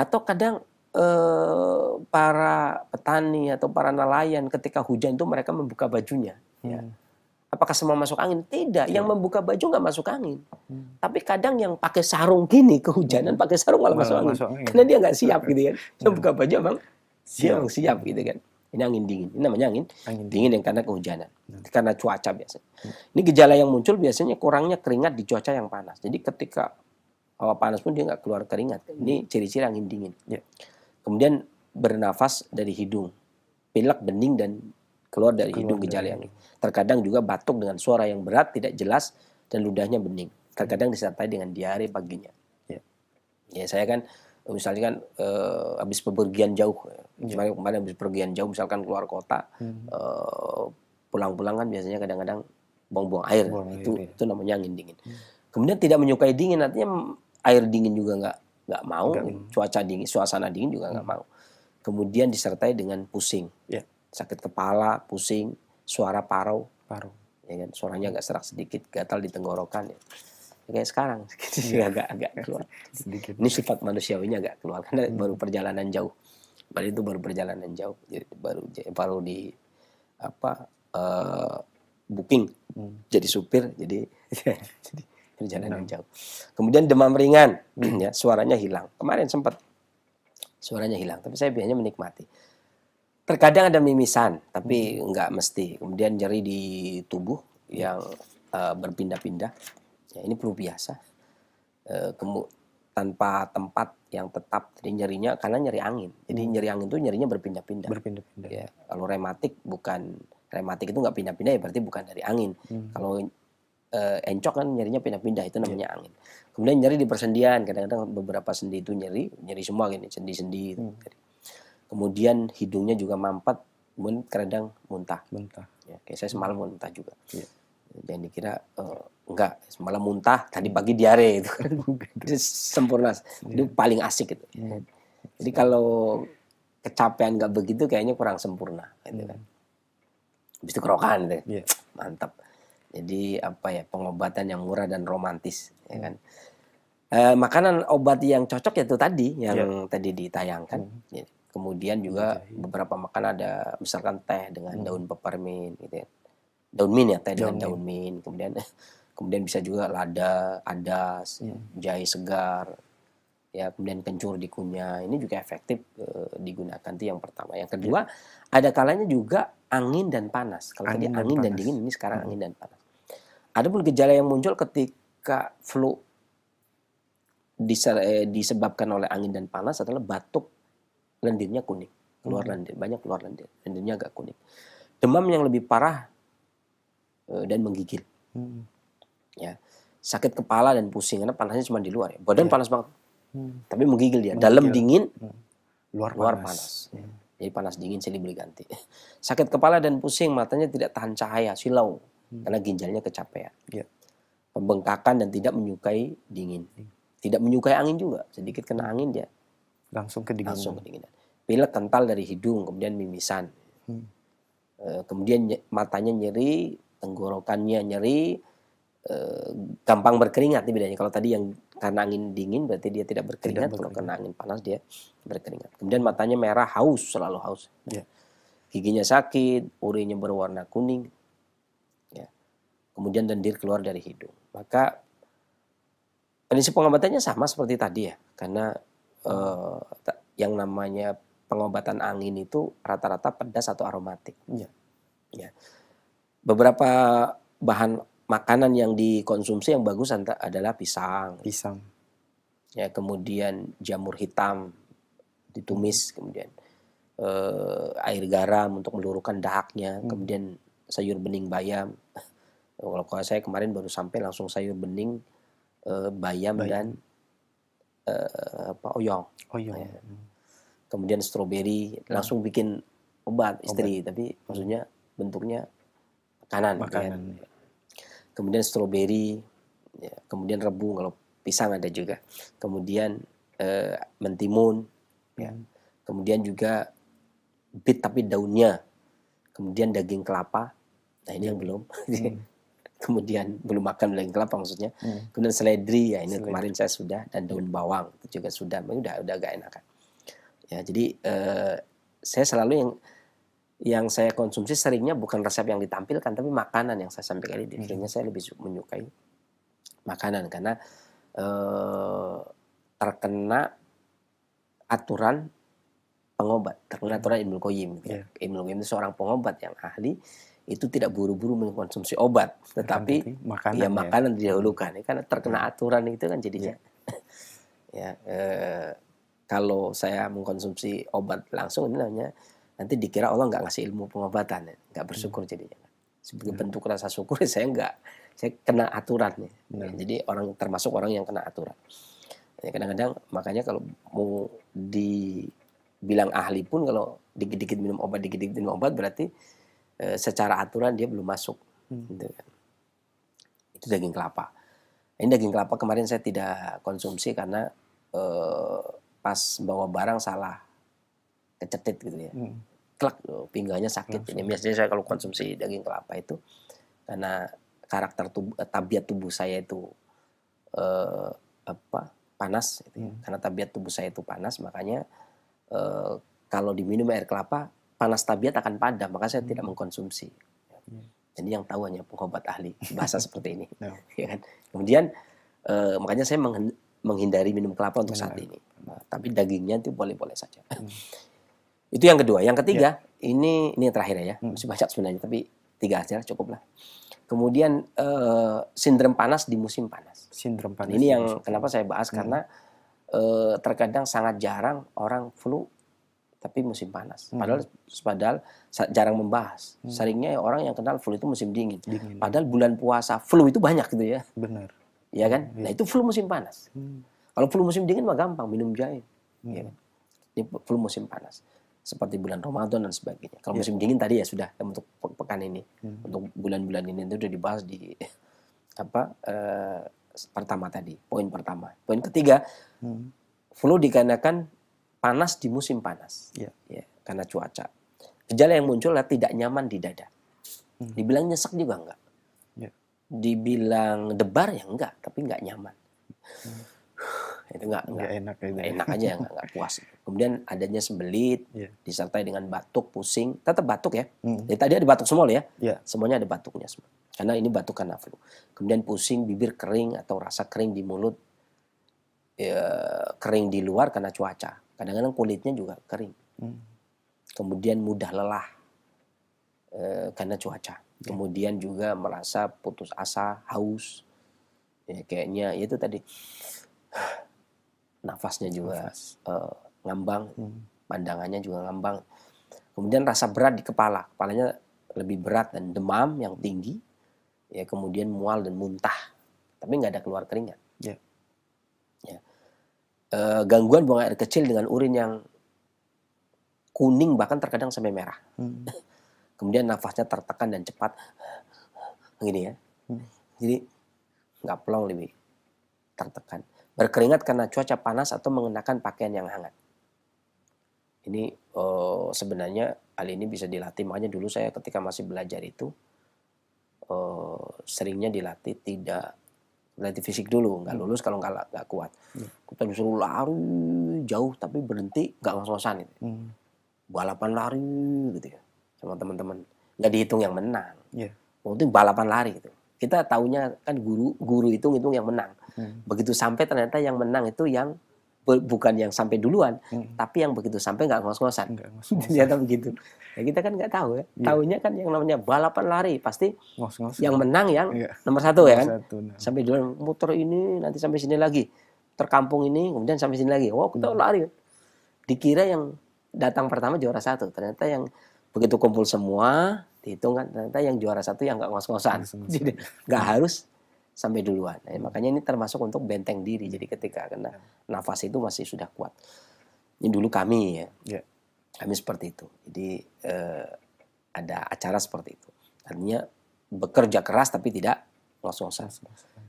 [SPEAKER 1] Atau kadang para petani atau para nelayan ketika hujan itu mereka membuka bajunya. Ya. Apakah semua masuk angin? Tidak. Yang membuka baju nggak masuk angin. Tapi kadang yang pakai sarung gini kehujanan pakai sarung malah masuk angin. Karena dia nggak siap gitu kan. Yang buka baju emang dia emang siap gitu kan. Ini angin dingin. Ini namanya angin dingin yang karena kehujanan. Karena cuaca biasanya. Ini gejala yang muncul biasanya kurangnya keringat di cuaca yang panas. Jadi ketika hawa panas pun dia nggak keluar keringat. Ini ciri-ciri angin dingin. Kemudian bernafas dari hidung, pilek, bening dan keluar dari hidung gejala yang ini. Terkadang juga batuk dengan suara yang berat, tidak jelas dan ludahnya bening. Terkadang disertai dengan diare paginya. Ya saya kan misalnya kan habis bepergian jauh, kemarin habis bepergian jauh misalkan keluar kota, pulang-pulang kan biasanya kadang-kadang buang-buang air. Itu namanya angin dingin. Kemudian tidak menyukai dingin, artinya air dingin juga nggak mau, cuaca dingin, suasana dingin juga nggak mau. Kemudian disertai dengan pusing, sakit kepala, pusing, suara parau, ya kan, suaranya agak serak sedikit, gatal di tenggorokan, ya. Kayak sekarang, agak keluar. Sedikit. Ini sifat manusiawinya agak keluar karena baru perjalanan jauh, baru perjalanan jauh, jadi baru di booking jadi supir, jadi perjalanan jauh. Kemudian demam ringan, ya, suaranya hilang. Kemarin sempat suaranya hilang, tapi saya biasanya menikmati. Terkadang ada mimisan, tapi enggak mesti. Kemudian nyeri di tubuh yang berpindah-pindah. Ya, ini perlu biasa. Tanpa tempat yang tetap, jadi nyerinya karena nyeri angin. Jadi nyeri angin itu nyerinya berpindah-pindah. Ya, kalau rematik itu nggak pindah-pindah ya berarti bukan dari angin. Kalau encok kan nyerinya pindah-pindah, itu namanya angin. Kemudian nyeri di persendian, kadang-kadang beberapa sendi itu nyeri semua gini, sendi-sendi. Kemudian hidungnya juga mampet, kemudian kadang muntah. Ya, kayak saya semalam muntah juga. Jangan dikira enggak, semalam muntah, tadi pagi diare itu kan. Itu sempurna, itu paling asik itu. Jadi kalau kecapean nggak begitu kayaknya kurang sempurna, gitu kan. Habis itu kerokan, gitu. Mantap. Jadi pengobatan yang murah dan romantis, ya kan. Makanan obat yang cocok itu tadi yang tadi ditayangkan. Kemudian juga beberapa makanan ada misalkan teh dengan daun peppermint, gitu ya. Daun mint ya, teh dengan daun mint. Kemudian bisa juga lada, adas, jahe segar, ya, kemudian kencur dikunyah. Ini juga efektif digunakan, itu yang pertama. Yang kedua, ada kalanya juga angin dan panas. Kalau tadi angin dan dingin, ini sekarang angin dan panas. Ada pun gejala yang muncul ketika flu disebabkan oleh angin dan panas adalah batuk, lendirnya kuning, keluar lendir, banyak keluar lendir, lendirnya agak kuning. Demam yang lebih parah dan menggigil. Ya, sakit kepala dan pusing karena panasnya cuma di luar ya. Badan panas banget, tapi menggigil dia. Dalam dingin, luar panas. Ya. Jadi panas dingin silih berganti. Sakit kepala dan pusing, matanya tidak tahan cahaya, silau karena ginjalnya kecapean.
[SPEAKER 3] Ya.
[SPEAKER 1] Pembengkakan dan tidak menyukai dingin. Tidak menyukai angin juga. Sedikit kena angin dia
[SPEAKER 3] Langsung kedinginan.
[SPEAKER 1] Pilek kental dari hidung, kemudian mimisan. Kemudian matanya nyeri, tenggorokannya nyeri, gampang berkeringat. Ini bedanya. Kalau tadi yang karena angin dingin berarti dia tidak berkeringat. Kalau kena angin panas dia berkeringat. Kemudian matanya merah, haus, selalu haus.
[SPEAKER 3] Ya.
[SPEAKER 1] Giginya sakit, urinnya berwarna kuning. Ya. Kemudian lendir keluar dari hidung. Maka prinsip pengobatannya sama seperti tadi ya, karena yang namanya pengobatan angin itu rata-rata pedas atau aromatik. Ya. Beberapa bahan makanan yang dikonsumsi yang bagus adalah pisang. Ya, kemudian jamur hitam ditumis, kemudian air garam untuk meluruhkan dahaknya, kemudian sayur bening bayam. Kalau saya kemarin baru sampai langsung sayur bening, bayam dan oyong. Ya. Kemudian stroberi, langsung bikin obat istri, tapi maksudnya bentuknya makanan. Kan? Kemudian stroberi, ya. Kemudian rebung, kalau pisang ada juga. Kemudian mentimun, ya. Kemudian juga bit tapi daunnya. Kemudian daging kelapa, nah ini yang belum. Kemudian belum makan daging kelapa maksudnya. Kemudian seledri, ya ini kemarin saya sudah, dan daun bawang itu juga sudah, udah agak enakan. Ya, jadi saya selalu yang saya konsumsi seringnya bukan resep yang ditampilkan, tapi makanan yang saya sampaikan ini. Seringnya saya lebih menyukai makanan karena terkena aturan pengobat, terkena aturan Ibnul Qayyim. Ya. Ibnul Qayyim itu seorang pengobat yang ahli. Itu tidak buru-buru mengkonsumsi obat, tetapi makanan didahulukan. Karena terkena aturan itu kan jadinya. Ya, kalau saya mengkonsumsi obat langsung, ini namanya nanti dikira Allah nggak ngasih ilmu pengobatan, nggak bersyukur jadinya. Sebagai bentuk rasa syukur saya kena aturan. Ya, jadi termasuk orang yang kena aturan. Ya, kadang-kadang makanya kalau mau dibilang ahli pun, kalau dikit-dikit minum obat berarti secara aturan dia belum masuk. Gitu kan. Itu daging kelapa. Ini daging kelapa kemarin saya tidak konsumsi karena pas bawa barang salah kecetit gitu ya. Klak, pinggangnya sakit. Jadi biasanya saya kalau konsumsi daging kelapa itu karena karakter tabiat tubuh saya itu panas gitu ya. Karena tabiat tubuh saya itu panas, makanya kalau diminum air kelapa panas tabiat akan padam, maka saya tidak mengkonsumsi. Jadi yang tahu hanya pengobat ahli bahasa seperti ini. Ya kan? Kemudian makanya saya menghindari minum kelapa untuk saat ini. Tapi dagingnya itu boleh-boleh saja. Itu yang kedua. Yang ketiga, ini yang terakhir ya. Masih banyak sebenarnya, tapi 3 aja cukup lah. Kemudian sindrom panas di musim panas. Ini yang kenapa saya bahas, karena terkadang sangat jarang orang flu tapi musim panas. Padahal jarang membahas. Seringnya orang yang kenal flu itu musim dingin. Padahal bulan puasa flu itu banyak gitu ya.
[SPEAKER 3] Benar.
[SPEAKER 1] Ya kan? Nah itu flu musim panas. Kalau flu musim dingin mah gampang, minum jahe. Ya kan? Ini flu musim panas. Seperti bulan Ramadan dan sebagainya. Kalau musim dingin tadi ya sudah untuk pekan ini. Untuk bulan-bulan ini itu sudah dibahas di pertama tadi. Poin pertama. Poin ketiga, flu dikarenakan panas di musim panas, ya, karena cuaca. Gejala yang muncul adalah tidak nyaman di dada. Dibilang nyesek juga enggak. Dibilang debar ya enggak, tapi enggak nyaman. Itu enggak enak aja, enggak puas. Kemudian adanya sembelit, disertai dengan batuk, pusing, tetap batuk ya. Jadi tadi ada batuk semua ya. Semuanya ada batuknya semua. Karena ini batuk karena flu. Kemudian pusing, bibir kering atau rasa kering di mulut, kering di luar karena cuaca. Kadang-kadang kulitnya juga kering. Kemudian mudah lelah karena cuaca. Kemudian juga merasa putus asa, haus. Ya, kayaknya itu tadi nafasnya juga ngambang, pandangannya juga ngambang. Kemudian rasa berat di kepalanya lebih berat dan demam yang tinggi. Ya, kemudian mual dan muntah, tapi nggak ada keluar keringat.
[SPEAKER 3] Ya.
[SPEAKER 1] Ya. Gangguan buang air kecil dengan urin yang kuning bahkan terkadang sampai merah. Kemudian nafasnya tertekan dan cepat, gini ya. Jadi nggak plong, lebih tertekan. Berkeringat karena cuaca panas atau mengenakan pakaian yang hangat. Ini sebenarnya hal ini bisa dilatih. Makanya dulu saya ketika masih belajar itu seringnya dilatih fisik dulu, nggak lulus kalau nggak kuat. Kita disuruh lari jauh tapi berhenti nggak ngos-ngosan gitu. Balapan lari gitu ya sama teman-teman, nggak dihitung yang menang. Itu balapan lari gitu. Kita taunya kan guru itu ngitung yang menang. Begitu sampai ternyata yang menang itu yang bukan yang sampai duluan, tapi yang begitu sampai nggak ngos-ngosan. Ternyata begitu. Ya kita kan nggak tahu ya. Taunya kan yang namanya balapan lari pasti ngos-ngosan. Yang menang yang nomor satu ya kan. Sampai duluan muter ini, nanti sampai sini lagi. Terkampung ini, kemudian sampai sini lagi. Wow, kita lari. Dikira yang datang pertama juara satu. Ternyata yang begitu kumpul semua, dihitung kan. Ternyata yang juara satu yang nggak ngos-ngosan. Jadi nggak harus sampai duluan. Nah, makanya ini termasuk untuk benteng diri. Jadi ketika kena nafas itu masih sudah kuat. Ini dulu kami ya. Kami seperti itu. Jadi ada acara seperti itu. Artinya bekerja keras tapi tidak ngos-ngosan.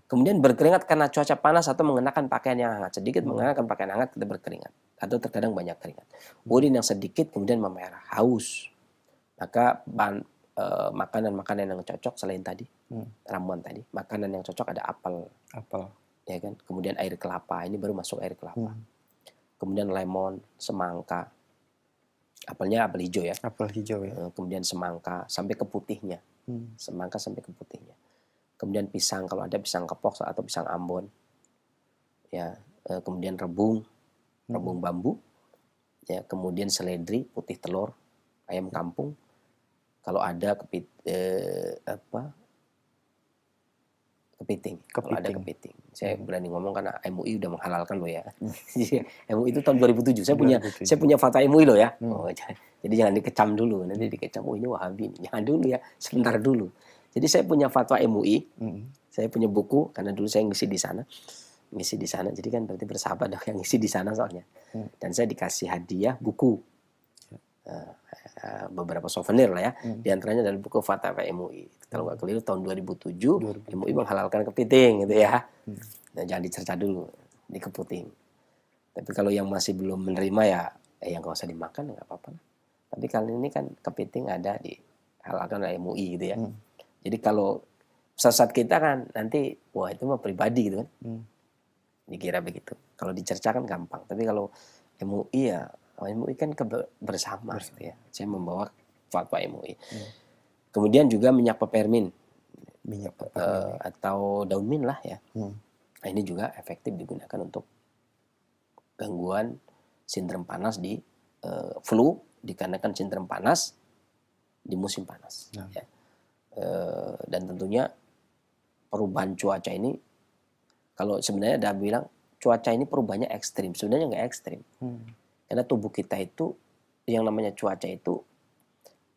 [SPEAKER 1] Kemudian berkeringat karena cuaca panas atau mengenakan pakaian yang hangat. Sedikit mengenakan pakaian hangat kita berkeringat. Atau terkadang banyak keringat. Urin yang sedikit kemudian memerah. Haus. Maka makanan-makanan yang cocok selain tadi ramuan tadi, makanan yang cocok ada apel ya kan, kemudian air kelapa, ini baru masuk air kelapa, kemudian lemon, semangka, apelnya apel hijau ya, kemudian semangka sampai ke putihnya, semangka sampai ke putihnya, kemudian pisang kalau ada pisang kepok atau pisang Ambon ya, kemudian rebung bambu ya, kemudian seledri, putih telur, ayam kampung. Kalau ada kepiting. Kalau ada kepiting. Saya berani ngomong karena MUI udah menghalalkan loh ya. MUI itu tahun 2007. Saya punya fatwa MUI loh ya. Jadi jangan dikecam dulu. Nanti dikecam, oh ini Wahabi. Jangan dulu ya. Sebentar dulu. Jadi saya punya fatwa MUI. Saya punya buku karena dulu saya ngisi di sana. Jadi kan berarti bersahabat dong yang ngisi di sana soalnya. Dan saya dikasih hadiah buku. Beberapa souvenir lah ya, diantaranya dari buku Fatwa MUI. Kalau nggak keliru tahun 2007 MUI menghalalkan kepiting gitu ya. Nah, jangan dicerca dulu di kepiting. Tapi kalau yang masih belum menerima ya yang nggak usah dimakan nggak apa-apa. Tapi kali ini kan kepiting ada dihalalkan oleh MUI gitu ya. Jadi kalau sesat kita kan nanti wah itu mah pribadi gitu kan. Dikira begitu. Kalau dicerca kan gampang. Tapi kalau MUI ya MUI kan bersama gitu ya. Saya membawa fatwa MUI. Kemudian juga minyak pepermin. Atau daun mint lah ya. Nah, ini juga efektif digunakan untuk gangguan sindrom panas di flu, dikarenakan sindrom panas di musim panas. Ya. Dan tentunya perubahan cuaca ini, kalau sebenarnya ada bilang cuaca ini perubahannya ekstrim, sebenarnya nggak ekstrim. Karena tubuh kita itu, yang namanya cuaca itu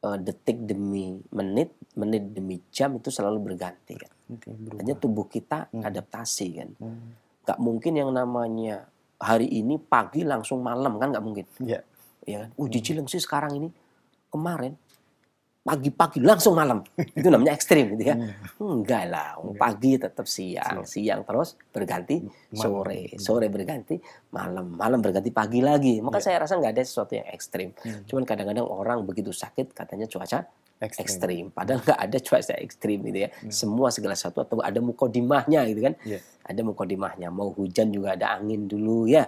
[SPEAKER 1] detik demi menit, menit demi jam itu selalu berganti kan. Hanya tubuh kita adaptasi kan. Gak mungkin yang namanya hari ini pagi langsung malam kan, gak mungkin. Ya kan? Di Cilengsi sekarang ini kemarin pagi-pagi langsung malam, itu namanya ekstrim gitu ya. Enggak lah, pagi tetap siang, siang terus berganti sore, sore berganti malam, malam berganti pagi lagi. Maka saya rasa nggak ada sesuatu yang ekstrim. Cuman kadang-kadang orang begitu sakit katanya cuaca ekstrim, padahal nggak ada cuaca ekstrim gitu ya. Semua segala sesuatu atau ada mukodimahnya gitu kan. Ada mukodimahnya, mau hujan juga ada angin dulu ya.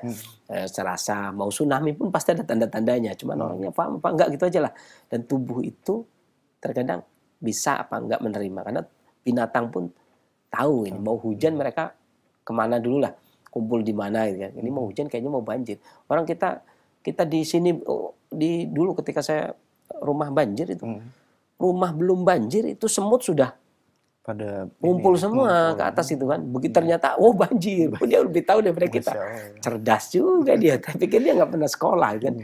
[SPEAKER 1] Serasa mau tsunami pun pasti ada tanda-tandanya. Cuman orangnya paham apa enggak gitu aja lah. Dan tubuh itu terkadang bisa apa enggak menerima, karena binatang pun tahu ini mau hujan mereka kemana dulu lah, kumpul di mana gitu kan. Ini mau hujan kayaknya mau banjir. Orang kita di sini dulu ketika saya rumah banjir itu, rumah belum banjir itu semut sudah
[SPEAKER 3] pada
[SPEAKER 1] Kumpul
[SPEAKER 3] ini,
[SPEAKER 1] semua
[SPEAKER 3] ngumpul.
[SPEAKER 1] ke atas itu kan. Begitu ternyata, oh banjir. Dia lebih tahu daripada kita.
[SPEAKER 3] Masya Allah.
[SPEAKER 1] Cerdas juga dia. Saya pikir dia nggak pernah sekolah kan.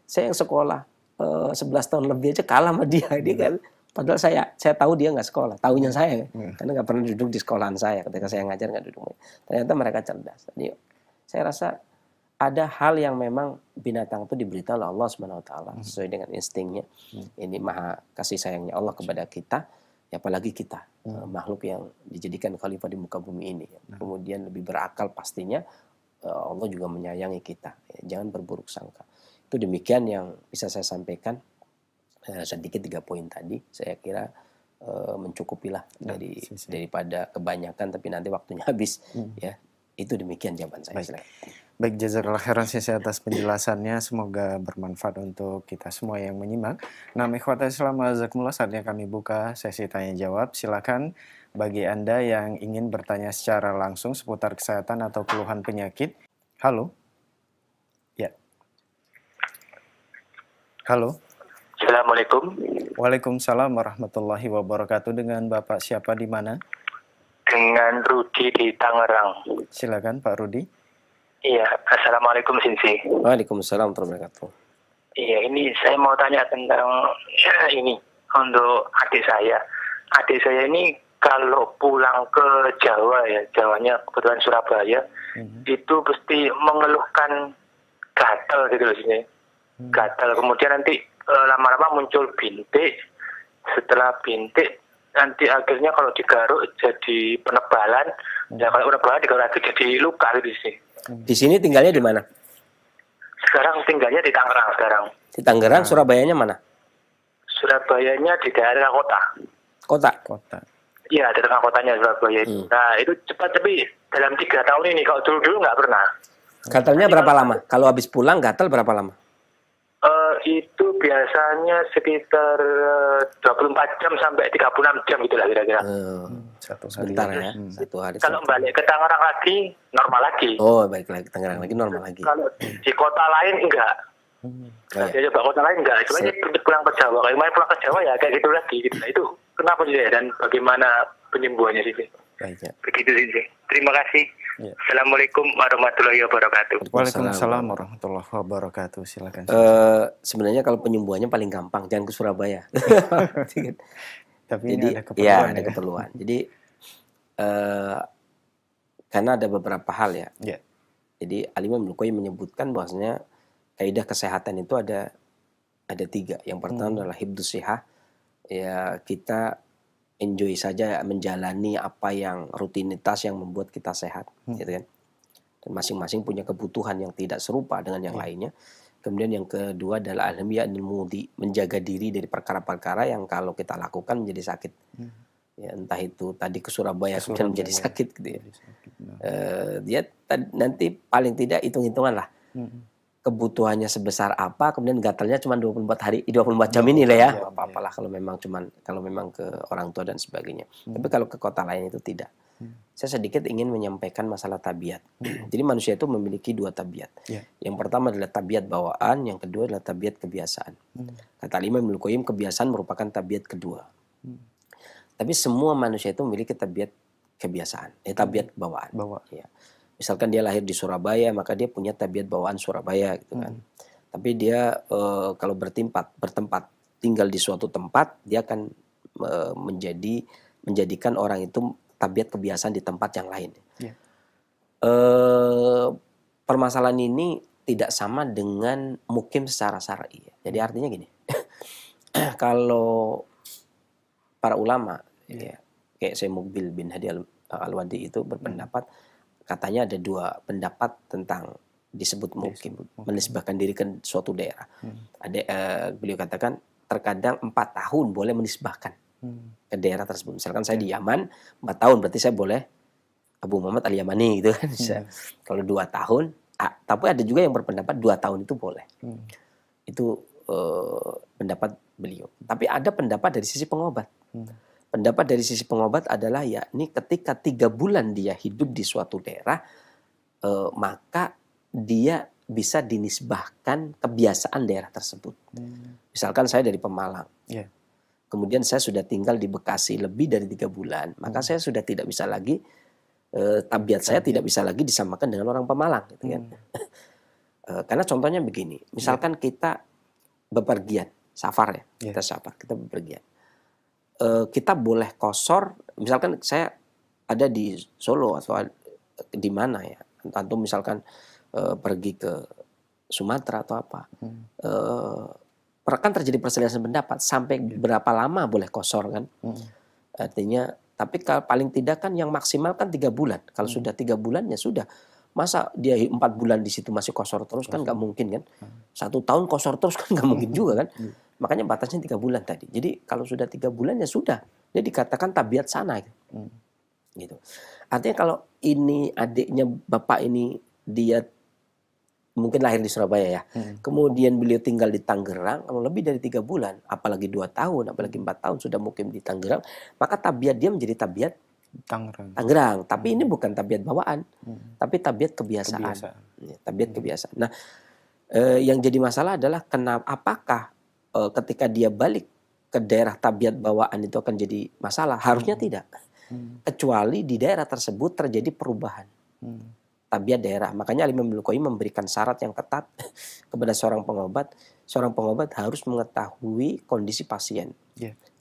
[SPEAKER 1] Saya yang sekolah 11 tahun lebih aja kalah sama dia. Dia kan, padahal saya tahu dia nggak sekolah. Tahunya saya. Karena nggak pernah duduk di sekolahan saya. Ketika saya ngajar nggak duduk. Ternyata mereka cerdas. Jadi saya rasa ada hal yang memang binatang itu diberitahu oleh Allah Subhanahu wa taala sesuai dengan instingnya. Ini maha kasih sayangnya Allah kepada kita, ya apalagi kita makhluk yang dijadikan khalifah di muka bumi ini. Kemudian lebih berakal pastinya, Allah juga menyayangi kita. Ya, jangan berburuk sangka. Itu demikian yang bisa saya sampaikan. Sedikit 3 poin tadi, saya kira mencukupilah daripada kebanyakan, tapi nanti waktunya habis. Ya, itu demikian jawaban saya.
[SPEAKER 3] Baik, jazakallah khairan Sensei atas penjelasannya. Semoga bermanfaat untuk kita semua yang menyimak. Nah, ikhwatal Islam jazakumullah, saatnya kami buka sesi tanya jawab. Silakan bagi Anda yang ingin bertanya secara langsung seputar kesehatan atau keluhan penyakit. Halo. Ya. Halo.
[SPEAKER 4] Assalamualaikum.
[SPEAKER 3] Waalaikumsalam warahmatullahi wabarakatuh. Dengan Bapak siapa di mana?
[SPEAKER 4] Dengan Rudi di Tangerang.
[SPEAKER 3] Silakan Pak Rudi.
[SPEAKER 4] Iya, Assalamualaikum Sinsi.
[SPEAKER 1] Waalaikumsalam warahmatullahi wabarakatuh.
[SPEAKER 4] Iya, ini saya mau tanya tentang ini untuk adik saya. Adik saya ini kalau pulang ke Jawa ya, Jawanya kebetulan Surabaya, itu pasti mengeluhkan gatal gitu loh sini. Gatal, kemudian nanti lama-lama muncul bintik. Setelah bintik nanti akhirnya kalau digaruk jadi penebalan. Ya kalau penebalan digaruk lagi jadi luka gitu sih.
[SPEAKER 1] Di sini tinggalnya di mana?
[SPEAKER 4] Sekarang tinggalnya di Tangerang sekarang.
[SPEAKER 1] Di Tangerang, Surabayanya mana?
[SPEAKER 4] Surabayanya di daerah kota.
[SPEAKER 3] Kota.
[SPEAKER 4] Iya, di tengah kotanya Surabaya itu. Nah, itu cepat, tapi dalam 3 tahun ini, kalau dulu-dulu nggak pernah.
[SPEAKER 1] Gatalnya berapa lama? Kalau habis pulang gatal berapa lama?
[SPEAKER 4] Itu biasanya sekitar 24 jam sampai 36 jam gitu lah kira-kira.
[SPEAKER 1] Sebentar ya, 1 hari.
[SPEAKER 4] Kalau balik ke Tangerang lagi, normal lagi.
[SPEAKER 1] Oh, baik lagi, Tangerang lagi normal lagi.
[SPEAKER 4] Kalau di kota lain enggak. Dia coba kota lain enggak. Cuma ini pulang ke Jawa. Kalau main pulang ke Jawa ya kayak gitu lagi. Gitu. Nah, itu kenapa sih dan bagaimana penyembuhannya sih?
[SPEAKER 1] Baik ya.
[SPEAKER 4] Begitu sih. Terima kasih.
[SPEAKER 3] Ya.
[SPEAKER 4] Assalamualkum warahmatullahi wabarakatuh.
[SPEAKER 3] Waalaikumsalam warahmatullahi wabarakatuh. Silakan.
[SPEAKER 1] Sebenarnya kalau penyembuhannya paling gampang, jangan ke Surabaya.
[SPEAKER 3] Tapi
[SPEAKER 1] Jadi
[SPEAKER 3] ini ada keperluan.
[SPEAKER 1] ya ada keperluan. Jadi karena ada beberapa hal ya. Jadi Al-Imam Ibnu Qayyim menyebutkan bahwasanya kaidah kesehatan itu ada 3. Yang pertama adalah hibdus shihah. Ya kita enjoy saja menjalani apa yang rutinitas yang membuat kita sehat, gitu kan. Dan masing-masing punya kebutuhan yang tidak serupa dengan yang lainnya. Kemudian yang kedua adalah al-himyanul mudi, menjaga diri dari perkara-perkara yang kalau kita lakukan menjadi sakit. Ya, entah itu tadi ke Surabaya kemudian menjadi sakit gitu ya. Dia nanti paling tidak hitung-hitungan lah. Kebutuhannya sebesar apa, kemudian gatalnya cuma 24 jam ini lah ya. Apa-apalah kalau memang ke orang tua dan sebagainya. Tapi kalau ke kota lain itu tidak. Saya sedikit ingin menyampaikan masalah tabiat. Jadi manusia itu memiliki 2 tabiat. Yang pertama adalah tabiat bawaan, yang kedua adalah tabiat kebiasaan. Kata Imam Ibnu Qayyim, kebiasaan merupakan tabiat kedua. Tapi semua manusia itu memiliki tabiat kebiasaan, tabiat bawaan. Ya. Misalkan dia lahir di Surabaya, maka dia punya tabiat bawaan Surabaya gitu kan. Tapi dia kalau bertempat tinggal di suatu tempat, dia akan menjadikan orang itu tabiat kebiasaan di tempat yang lain. Permasalahan ini tidak sama dengan mukim secara syar'i. Jadi artinya gini, kalau para ulama, ya, kayak Syekh Muqbil bin Hadi Al-Wadi itu berpendapat, katanya ada 2 pendapat tentang disebut mukim, menisbahkan diri ke suatu daerah. Beliau katakan terkadang 4 tahun boleh menisbahkan ke daerah tersebut. Misalkan saya di Yaman 4 tahun, berarti saya boleh Abu Muhammad Al-Yamani gitu kan. Kalau 2 tahun, tapi ada juga yang berpendapat 2 tahun itu boleh. Itu pendapat beliau. Tapi ada pendapat dari sisi pengobat. Pendapat dari sisi pengobat adalah yakni ketika 3 bulan dia hidup di suatu daerah, maka dia bisa dinisbahkan kebiasaan daerah tersebut. Misalkan saya dari Pemalang. kemudian saya sudah tinggal di Bekasi lebih dari 3 bulan, maka saya sudah tidak bisa lagi, tabiat saya tidak bisa lagi disamakan dengan orang Pemalang gitu kan. Karena contohnya begini, misalkan kita bepergian, safar ya, kita safar, kita bepergian. Kita boleh qashar, misalkan saya ada di Solo atau di mana ya, atau misalkan pergi ke Sumatera atau apa, kan terjadi perselisihan pendapat sampai berapa lama boleh qashar kan, artinya tapi paling tidak kan yang maksimal kan 3 bulan, kalau sudah 3 bulan ya sudah, masa dia 4 bulan di situ masih qashar terus kan nggak mungkin kan, 1 tahun qashar terus kan nggak mungkin juga kan, makanya batasnya 3 bulan tadi. Jadi kalau sudah 3 bulan ya sudah, dia dikatakan tabiat sana gitu. Artinya kalau ini adiknya bapak ini dia mungkin lahir di Surabaya ya. Kemudian beliau tinggal di Tangerang, kalau lebih dari 3 bulan, apalagi 2 tahun, apalagi 4 tahun sudah mukim di Tangerang, maka tabiat dia menjadi tabiat Tangerang. Tapi ini bukan tabiat bawaan, tapi tabiat kebiasaan. Ya, tabiat kebiasaan. Nah, yang jadi masalah adalah apakah ketika dia balik ke daerah tabiat bawaan itu akan jadi masalah? Harusnya tidak. Kecuali di daerah tersebut terjadi perubahan. Tabiat daerah. Makanya Imam Al-Qayyim memberikan syarat yang ketat kepada seorang pengobat. Seorang pengobat harus mengetahui kondisi pasien.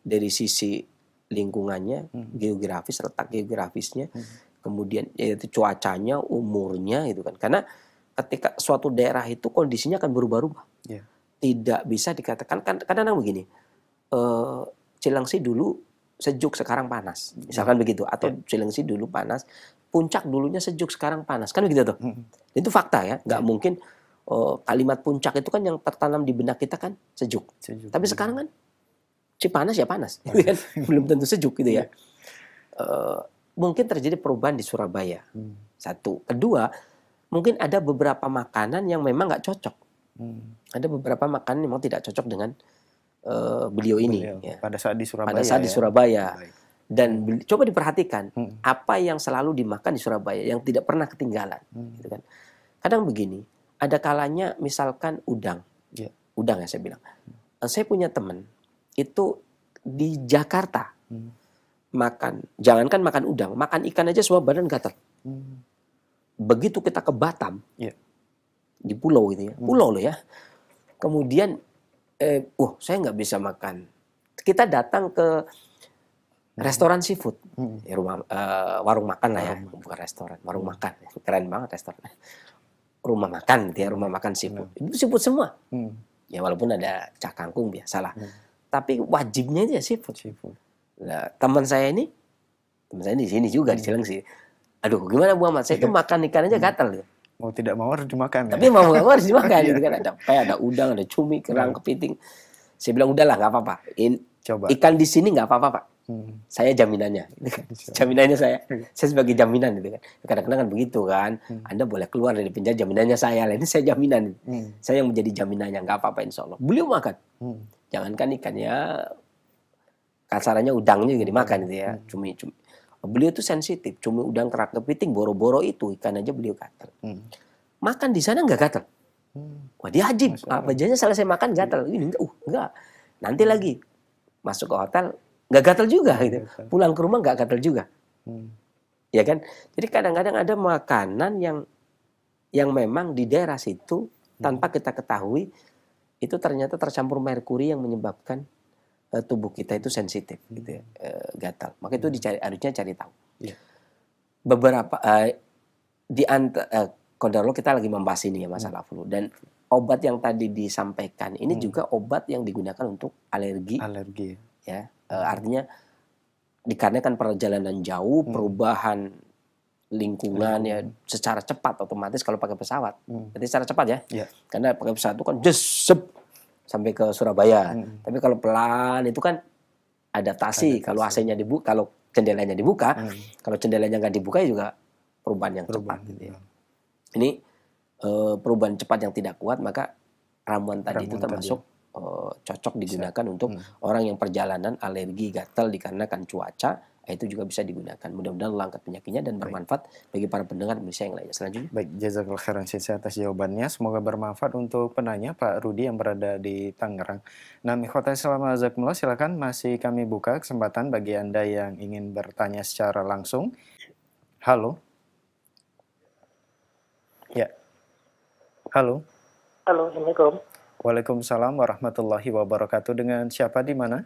[SPEAKER 1] Dari sisi lingkungannya, geografis, letak geografisnya, kemudian yaitu cuacanya, umurnya gitu kan. Karena ketika suatu daerah itu kondisinya akan berubah-ubah. Tidak bisa dikatakan, kan kadang-kadang begini, Cilengsi dulu sejuk sekarang panas, misalkan begitu, atau Cilengsi dulu panas, Puncak dulunya sejuk sekarang panas, kan begitu tuh. Itu fakta ya, nggak mungkin kalimat puncak itu kan yang tertanam di benak kita kan sejuk. Tapi sekarang kan panas ya panas, gitu kan? Belum tentu sejuk gitu ya. Mungkin terjadi perubahan di Surabaya. Satu, kedua, mungkin ada beberapa makanan yang memang nggak cocok. Ada beberapa makanan yang memang tidak cocok dengan beliau ini. Ya.
[SPEAKER 3] Pada saat di Surabaya.
[SPEAKER 1] Pada saat di Surabaya. Dan coba diperhatikan apa yang selalu dimakan di Surabaya yang tidak pernah ketinggalan. Gitu kan. Kadang begini, ada kalanya misalkan udang. Udang ya saya bilang. Saya punya teman itu di Jakarta makan, jangankan makan udang, makan ikan aja semua badan gatal. Begitu kita ke Batam, di pulau gitu ya, pulau loh ya. Kemudian, saya nggak bisa makan. Kita datang ke restoran seafood, ya, warung makan lah ya, bukan restoran, warung makan, keren banget restoran. Rumah makan, ya, rumah makan seafood, itu seafood semua. Ya walaupun ada cak kangkung biasalah, tapi wajibnya itu ya seafood. Nah, teman saya ini di sini juga di Cilengsi. Aduh, gimana Bu Ahmad? Saya itu makan ikan aja gatal gitu.
[SPEAKER 3] Mau tidak mau harus dimakan.
[SPEAKER 1] Tapi mau nggak mau harus dimakan gitu kan. Ada udang, ada cumi, kerang, kepiting. Saya bilang udahlah nggak apa-apa. Ikan di sini nggak apa-apa Pak. Saya jaminannya, jaminannya saya sebagai jaminan gitu kan. Kadang-kadang kan begitu kan, Anda boleh keluar dari penjara jaminannya saya, ini saya jaminan, saya yang menjadi jaminannya, nggak apa-apa insya Allah. Beliau makan, jangankan ikannya, kasarannya udangnya juga dimakan gitu ya, cumi. Beliau tuh sensitif, cumi, udang, kerak, kepiting, boro-boro itu ikan aja beliau gatal. Makan di sana nggak gatal, wah dia ajib, apa aja selesai makan gatal, ini enggak, nanti lagi masuk ke hotel nggak gatal juga gitu. Pulang ke rumah nggak gatal juga. Ya kan? Jadi kadang-kadang ada makanan yang memang di daerah situ tanpa kita ketahui itu ternyata tercampur merkuri yang menyebabkan tubuh kita itu sensitif gitu ya, gatal. Maka itu harusnya cari tahu. Beberapa Qadarullah kita lagi membahas ini ya masalah flu, dan obat yang tadi disampaikan ini juga obat yang digunakan untuk alergi. Ya. Artinya dikarenakan perjalanan jauh, perubahan lingkungan ya secara cepat otomatis kalau pakai pesawat. Berarti secara cepat ya. Karena pakai pesawat itu kan sampai ke Surabaya. Tapi kalau pelan itu kan adaptasi. Kalau AC-nya dibuka, kalau jendelanya dibuka, kalau jendelanya nggak dibuka juga perubahan yang cepat gitu ya. Ini perubahan cepat yang tidak kuat, maka ramuan tadi itu termasuk cocok digunakan untuk orang yang perjalanan alergi gatal dikarenakan cuaca, itu juga bisa digunakan. Mudah-mudahan Allah angkat penyakitnya dan bermanfaat bagi para pendengar Indonesia yang lainnya. Selanjutnya.
[SPEAKER 3] Baik, jazakallahu khairan Sensei atas jawabannya. Semoga bermanfaat untuk penanya Pak Rudi yang berada di Tangerang. Nah, ikhwatal Islam azakumullah, silakan masih kami buka kesempatan bagi Anda yang ingin bertanya secara langsung. Halo. Ya. Halo.
[SPEAKER 5] Halo, Assalamualaikum.
[SPEAKER 3] Waalaikumsalam warahmatullahi wabarakatuh. Dengan siapa di mana?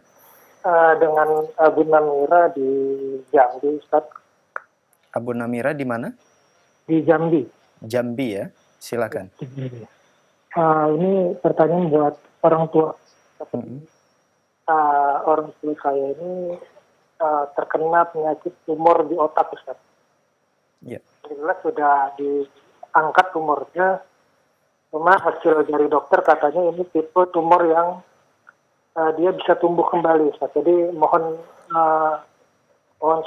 [SPEAKER 5] Dengan Abu Namira di Jambi, Ustaz.
[SPEAKER 3] Abu Namira di mana?
[SPEAKER 5] Di Jambi.
[SPEAKER 3] Jambi ya. Silakan.
[SPEAKER 5] Ini pertanyaan buat orang tua. Orang tua saya ini terkena penyakit tumor di otak, Ustaz.
[SPEAKER 3] Ya.
[SPEAKER 5] Jelas sudah diangkat tumornya. Cuma hasil dari dokter katanya ini tipe tumor yang dia bisa tumbuh kembali, Ustaz. Jadi mohon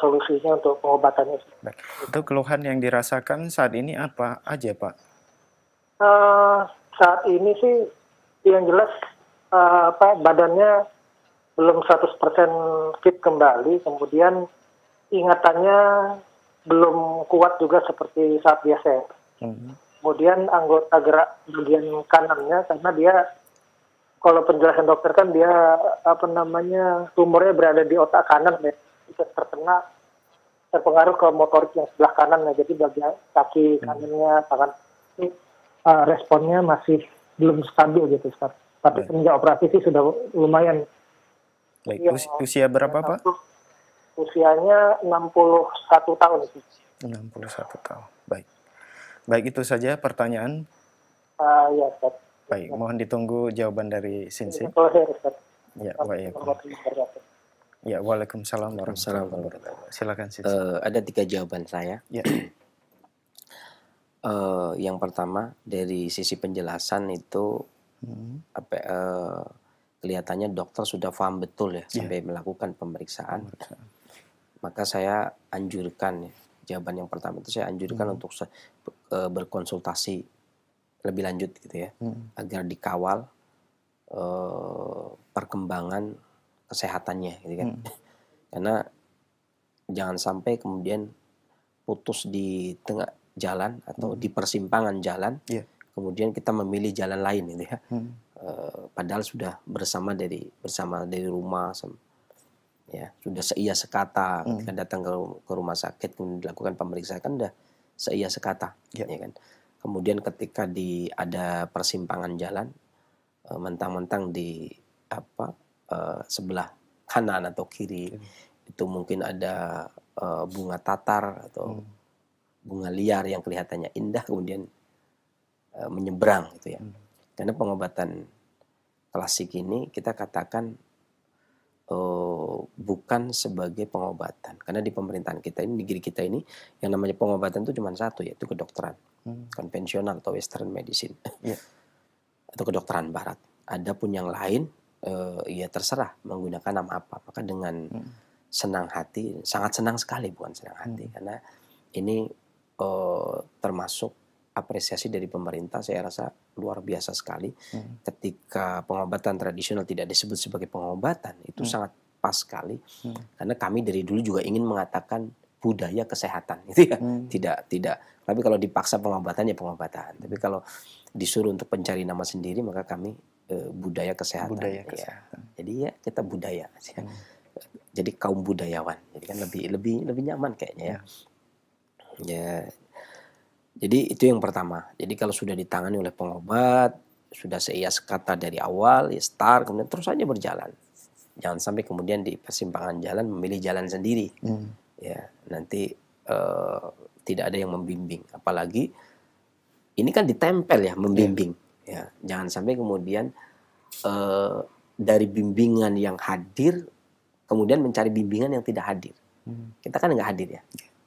[SPEAKER 5] solusinya untuk pengobatannya.
[SPEAKER 3] Baik. Itu keluhan yang dirasakan saat ini apa aja, Pak?
[SPEAKER 5] Saat ini sih yang jelas badannya belum 100% fit kembali, kemudian ingatannya belum kuat juga seperti saat biasa. Kemudian anggota gerak bagian kanannya, karena dia, kalau penjelasan dokter kan dia tumornya berada di otak kanan ya, bisa terpengaruh ke motorik yang sebelah kanan ya, jadi bagian kaki kanannya, tangan ini responnya masih belum stabil gitu, Ustaz. Tapi semenjak operasi sih sudah lumayan.
[SPEAKER 3] Baik, usia berapa Pak?
[SPEAKER 5] Usianya 61 tahun.
[SPEAKER 3] 61 tahun, baik. Baik, itu saja pertanyaan.
[SPEAKER 5] Ya, Ustaz.
[SPEAKER 3] Baik, mohon ditunggu jawaban dari Sensei. Ya, ya, waalaikumsalam warahmatullahi wabarakatuh. Silakan Sensei.
[SPEAKER 1] Ada 3 jawaban saya.
[SPEAKER 3] Ya.
[SPEAKER 1] Yang pertama dari sisi penjelasan itu kelihatannya dokter sudah paham betul ya sampai melakukan pemeriksaan. Maka saya anjurkan ya, jawaban yang pertama itu saya anjurkan untuk berkonsultasi lebih lanjut gitu ya, agar dikawal perkembangan kesehatannya gitu kan. Karena jangan sampai kemudian putus di tengah jalan atau di persimpangan jalan, kemudian kita memilih jalan lain gitu ya. Padahal sudah bersama dari rumah, ya sudah seia sekata ketika datang ke rumah sakit kemudian dilakukan pemeriksaan kan udah seia sekata, ya kan. Kemudian ketika ada persimpangan jalan, mentang-mentang di sebelah kanan atau kiri itu mungkin ada bunga tatar atau bunga liar yang kelihatannya indah, kemudian menyeberang gitu ya. Karena pengobatan klasik ini kita katakan bukan sebagai pengobatan, karena di pemerintahan kita ini, negeri kita ini, yang namanya pengobatan itu cuma satu, yaitu kedokteran konvensional atau western medicine atau kedokteran barat. Adapun yang lain ya terserah menggunakan nama apa. Maka dengan senang hati, sangat senang sekali, bukan senang hati, karena ini termasuk apresiasi dari pemerintah, saya rasa luar biasa sekali. Ketika pengobatan tradisional tidak disebut sebagai pengobatan, itu sangat pas sekali. Karena kami dari dulu juga ingin mengatakan budaya kesehatan, gitu ya. Tidak. Tapi kalau dipaksa pengobatan ya pengobatan. Tapi kalau disuruh untuk mencari nama sendiri, maka kami budaya kesehatan.
[SPEAKER 3] Budaya kesehatan.
[SPEAKER 1] Ya. Jadi ya kita budaya. Jadi kaum budayawan. Jadi kan lebih nyaman kayaknya ya. Ya. Jadi itu yang pertama. Jadi kalau sudah ditangani oleh pengobat, sudah seia sekata dari awal, ya start, kemudian terus saja berjalan. Jangan sampai kemudian di persimpangan jalan memilih jalan sendiri. Ya, nanti tidak ada yang membimbing. Apalagi ini kan ditempel ya, membimbing. Ya, jangan sampai kemudian dari bimbingan yang hadir, kemudian mencari bimbingan yang tidak hadir. Kita kan nggak hadir ya,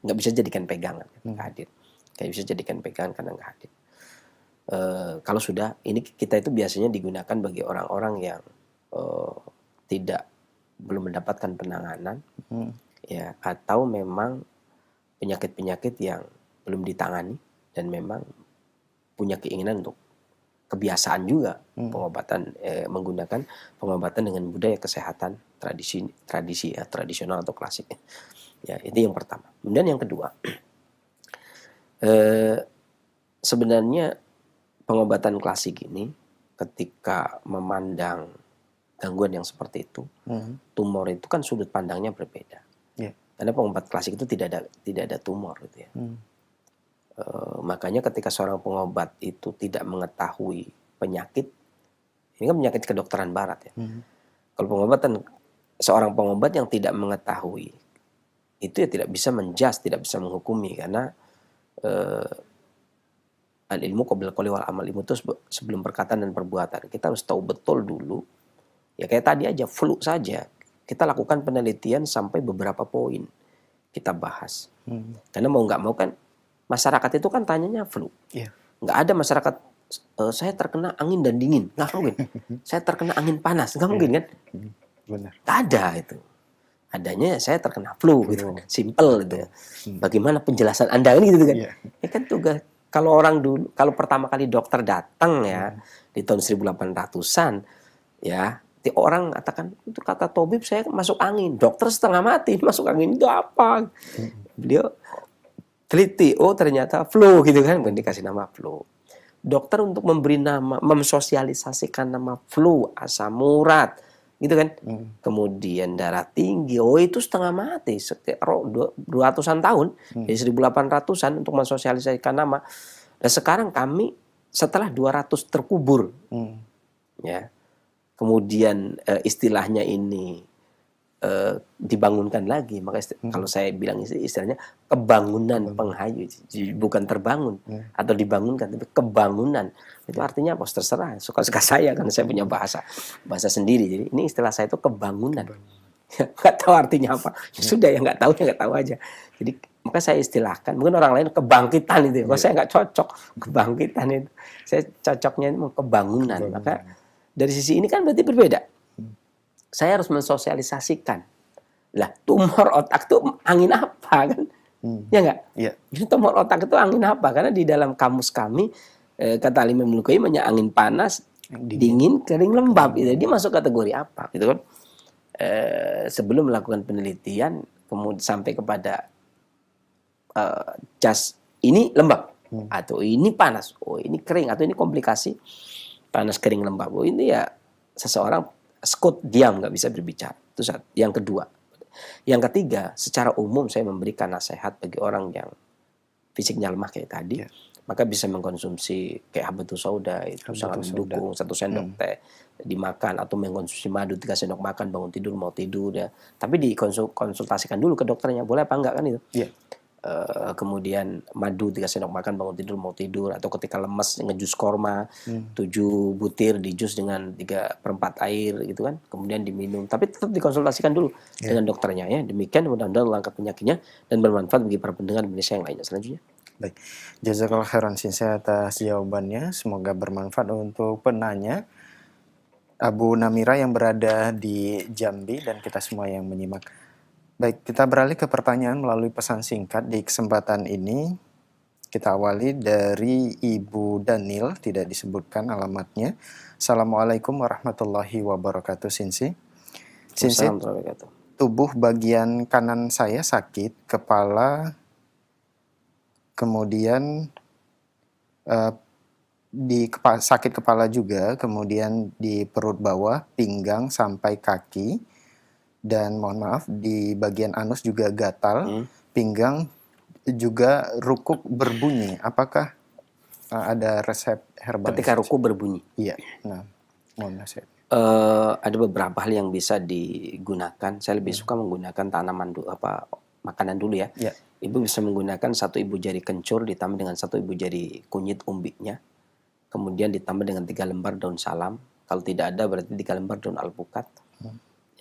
[SPEAKER 1] nggak bisa jadikan pegangan, nggak hadir. Kayak bisa jadikan pegangan karena nggak hadir. Kalau sudah, ini kita itu biasanya digunakan bagi orang-orang yang belum mendapatkan penanganan, ya, atau memang penyakit-penyakit yang belum ditangani dan memang punya keinginan untuk kebiasaan juga pengobatan, menggunakan pengobatan dengan budaya kesehatan tradisional atau klasik. Ya, itu yang pertama. Kemudian yang kedua, sebenarnya pengobatan klasik ini ketika memandang gangguan yang seperti itu, tumor itu kan sudut pandangnya berbeda.
[SPEAKER 3] Yeah.
[SPEAKER 1] Karena pengobat klasik itu tidak ada tumor gitu ya. Makanya ketika seorang pengobat itu tidak mengetahui penyakit, ini kan penyakit kedokteran barat ya. Kalau pengobatan seorang pengobat yang tidak mengetahui itu ya tidak bisa menjudge, tidak bisa menghukumi, karena al ilmu qabla qouli wal amal, ilmu itu sebelum perkataan dan perbuatan. Kita harus tahu betul dulu. Ya kayak tadi aja flu saja, kita lakukan penelitian sampai beberapa poin kita bahas. Karena mau nggak mau kan masyarakat itu kan tanyanya flu.
[SPEAKER 3] Yeah.
[SPEAKER 1] Nggak ada masyarakat saya terkena angin dan dingin, nggak mungkin. Saya terkena angin panas, nggak mungkin kan?
[SPEAKER 3] Benar.
[SPEAKER 1] Nggak ada itu. Adanya saya terkena flu gitu, simple gitu. Bagaimana penjelasan Anda kan gitu kan?
[SPEAKER 3] Yeah.
[SPEAKER 1] Ya kan tugas kalau orang dulu, kalau pertama kali dokter datang ya di tahun 1800-an ya, orang katakan itu kata tabib saya masuk angin, dokter setengah mati masuk angin itu apa? Beliau teliti, oh ternyata flu gitu kan, kemudian dikasih nama flu. Dokter untuk memberi nama, memsosialisasikan nama flu, asam urat, gitu kan. Kemudian darah tinggi, oh itu setengah mati, 200-an tahun, dari 1800-an untuk mensosialisasikan nama. Dan sekarang kami setelah 200 terkubur, ya, kemudian istilahnya ini dibangunkan lagi, maka kalau saya bilang istilahnya kebangunan penghayu, bukan terbangun atau dibangunkan, tapi kebangunan. Itu artinya apa? Terserah, suka-suka saya karena saya punya bahasa sendiri. Jadi ini istilah saya itu kebangunan. Nggak tahu artinya apa. Ya sudah ya nggak tahu aja. Jadi maka saya istilahkan, mungkin orang lain kebangkitan itu. Kalau saya nggak cocok kebangkitan itu, saya cocoknya itu kebangunan. Maka dari sisi ini kan berarti berbeda. Saya harus mensosialisasikan. Lah, tumor otak itu angin apa kan? Ya enggak?
[SPEAKER 3] Iya.
[SPEAKER 1] Jadi tumor otak itu angin apa? Karena di dalam kamus kami kata Imam Ibnu Qayyim angin panas, dingin, kering, lembab. Jadi dia masuk kategori apa? Gitu kan? Sebelum melakukan penelitian, kemudian sampai kepada jas ini lembab atau ini panas, oh ini kering atau ini komplikasi panas, kering, lembab. Oh ini ya seseorang skut diam, nggak bisa berbicara. Itu satu. Yang kedua. Yang ketiga, secara umum saya memberikan nasihat bagi orang yang fisiknya lemah kayak tadi, maka bisa mengkonsumsi kayak habatus sauda, itu sangat mendukung, 1 sendok teh dimakan, atau mengkonsumsi madu 3 sendok makan bangun tidur mau tidur ya. Tapi dikonsultasikan dulu ke dokternya, boleh apa enggak kan itu. Kemudian madu 3 sendok makan bangun tidur mau tidur, atau ketika lemes ngejus korma 7 butir di jus dengan 3/4 air gitu kan, kemudian diminum, tapi tetap dikonsultasikan dulu dengan dokternya ya. Demikian mudah-mudahan Allah angkat penyakitnya dan bermanfaat bagi para pendengar Indonesia yang lainnya. Selanjutnya,
[SPEAKER 3] baik, jazakallahu khairan Sensei atas jawabannya, semoga bermanfaat untuk penanya Abu Namira yang berada di Jambi dan kita semua yang menyimak. Baik, kita beralih ke pertanyaan melalui pesan singkat di kesempatan ini. Kita awali dari Ibu Danil, tidak disebutkan alamatnya. Assalamualaikum warahmatullahi wabarakatuh, Sensei. Sensei, tubuh bagian kanan saya sakit, kepala, kemudian sakit kepala juga, kemudian di perut bawah, pinggang sampai kaki. Dan mohon maaf, di bagian anus juga gatal, pinggang juga rukuk berbunyi. Apakah ada resep herbal?
[SPEAKER 1] Ketika rukuk berbunyi?
[SPEAKER 3] Iya, nah, mohon nasihat.
[SPEAKER 1] Ada beberapa hal yang bisa digunakan. Saya lebih suka menggunakan makanan dulu ya. Ibu bisa menggunakan 1 ibu jari kencur ditambah dengan 1 ibu jari kunyit umbiknya. Kemudian ditambah dengan 3 lembar daun salam. Kalau tidak ada berarti 3 lembar daun alpukat.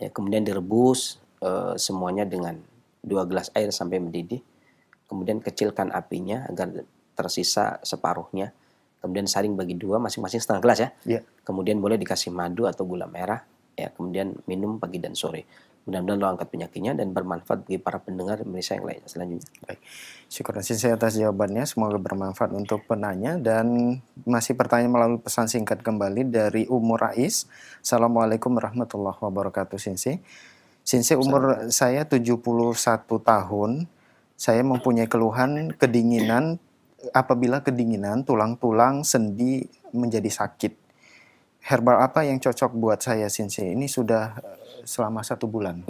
[SPEAKER 1] Ya, kemudian direbus semuanya dengan 2 gelas air sampai mendidih. Kemudian kecilkan apinya agar tersisa separuhnya. Kemudian saring bagi 2, masing-masing setengah gelas ya. Kemudian boleh dikasih madu atau gula merah. Ya, kemudian minum pagi dan sore. Mudah-mudahan Allah angkat penyakitnya dan bermanfaat bagi para pendengar Indonesia yang lainnya. Selanjutnya.
[SPEAKER 3] Baik. Syukur Sensei atas jawabannya. Semoga bermanfaat untuk penanya. Dan masih pertanyaan melalui pesan singkat kembali dari Ummu Rais. Assalamualaikum warahmatullahi wabarakatuh, Sensei. Since umur saya 71 tahun, saya mempunyai keluhan kedinginan. Apabila kedinginan, tulang-tulang sendi menjadi sakit. Herbal apa yang cocok buat saya, Sinse? Ini sudah selama 1 bulan.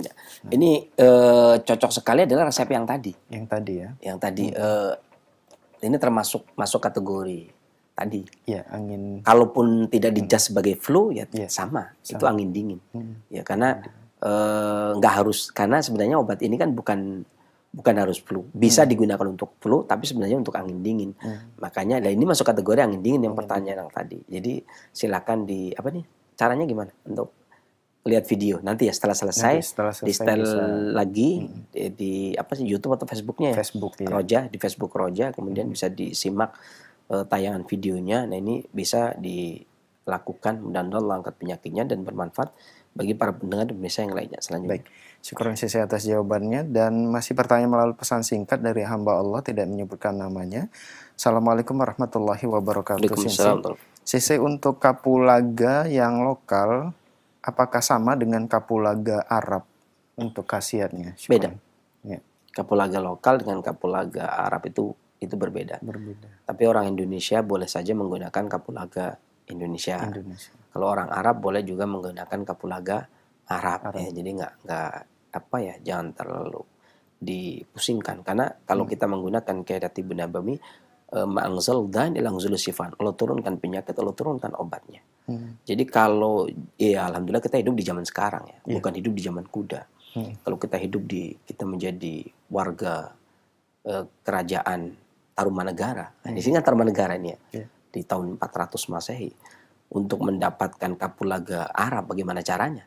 [SPEAKER 1] Ini cocok sekali adalah resep yang tadi.
[SPEAKER 3] Yang tadi ya?
[SPEAKER 1] Yang tadi ini termasuk masuk kategori tadi.
[SPEAKER 3] Ya, angin.
[SPEAKER 1] Kalaupun tidak dijudge sebagai flu, ya
[SPEAKER 3] Ya,
[SPEAKER 1] sama.
[SPEAKER 3] sama.
[SPEAKER 1] Itu angin dingin. Ya karena nggak harus, karena sebenarnya obat ini kan bukan harus flu. Bisa digunakan untuk flu, tapi sebenarnya untuk angin dingin. Makanya, ini masuk kategori angin dingin yang pertanyaan yang tadi. Jadi silakan caranya gimana untuk lihat video nanti ya setelah selesai, di setel lagi di YouTube atau Facebooknya ya.
[SPEAKER 3] Facebook ya.
[SPEAKER 1] Roja, di Facebook Roja, kemudian bisa disimak tayangan videonya. Nah ini bisa dilakukan, mudah-mudahan Allah angkat penyakitnya dan bermanfaat bagi para pendengar Indonesia yang lainnya selanjutnya.
[SPEAKER 3] Baik, syukuran Sisi atas jawabannya. Dan masih pertanyaan melalui pesan singkat dari hamba Allah, tidak menyebutkan namanya. Assalamualaikum warahmatullahi wabarakatuh.
[SPEAKER 1] Waalaikumsalam.
[SPEAKER 3] Sisi, untuk kapulaga yang lokal, apakah sama dengan kapulaga Arab untuk khasiatnya?
[SPEAKER 1] Beda.
[SPEAKER 3] Ya.
[SPEAKER 1] Kapulaga lokal dengan kapulaga Arab itu berbeda. Tapi orang Indonesia boleh saja menggunakan kapulaga Indonesia. Kalau orang Arab boleh juga menggunakan kapulaga Arab. Ya, jadi nggak jangan terlalu dipusingkan, karena kalau kita menggunakan kaidah Ibnu Nabawi, ma'anzal dan ilangzul sifan, Allah turunkan penyakit, Allah turunkan obatnya. Jadi kalau alhamdulillah kita hidup di zaman sekarang ya, bukan hidup di zaman kuda. Kalau kita kita menjadi warga kerajaan Tarumanegara. Nah, di sini kan Tarumanegara ini ya. Di tahun 400 Masehi, untuk mendapatkan kapulaga Arab bagaimana caranya?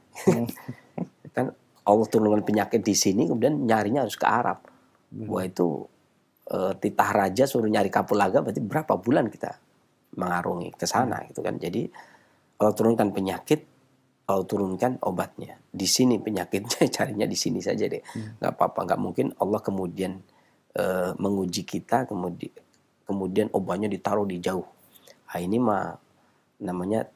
[SPEAKER 1] Kan Allah turunkan penyakit di sini, kemudian nyarinya harus ke Arab. Wah itu titah raja suruh nyari kapulaga, berarti berapa bulan kita mengarungi ke sana gitu kan. Jadi Allah turunkan penyakit, Allah turunkan obatnya. Di sini penyakitnya, carinya di sini saja deh. Nggak apa-apa, nggak mungkin Allah kemudian menguji kita, kemudian obatnya ditaruh di jauh. Nah, ini mah namanya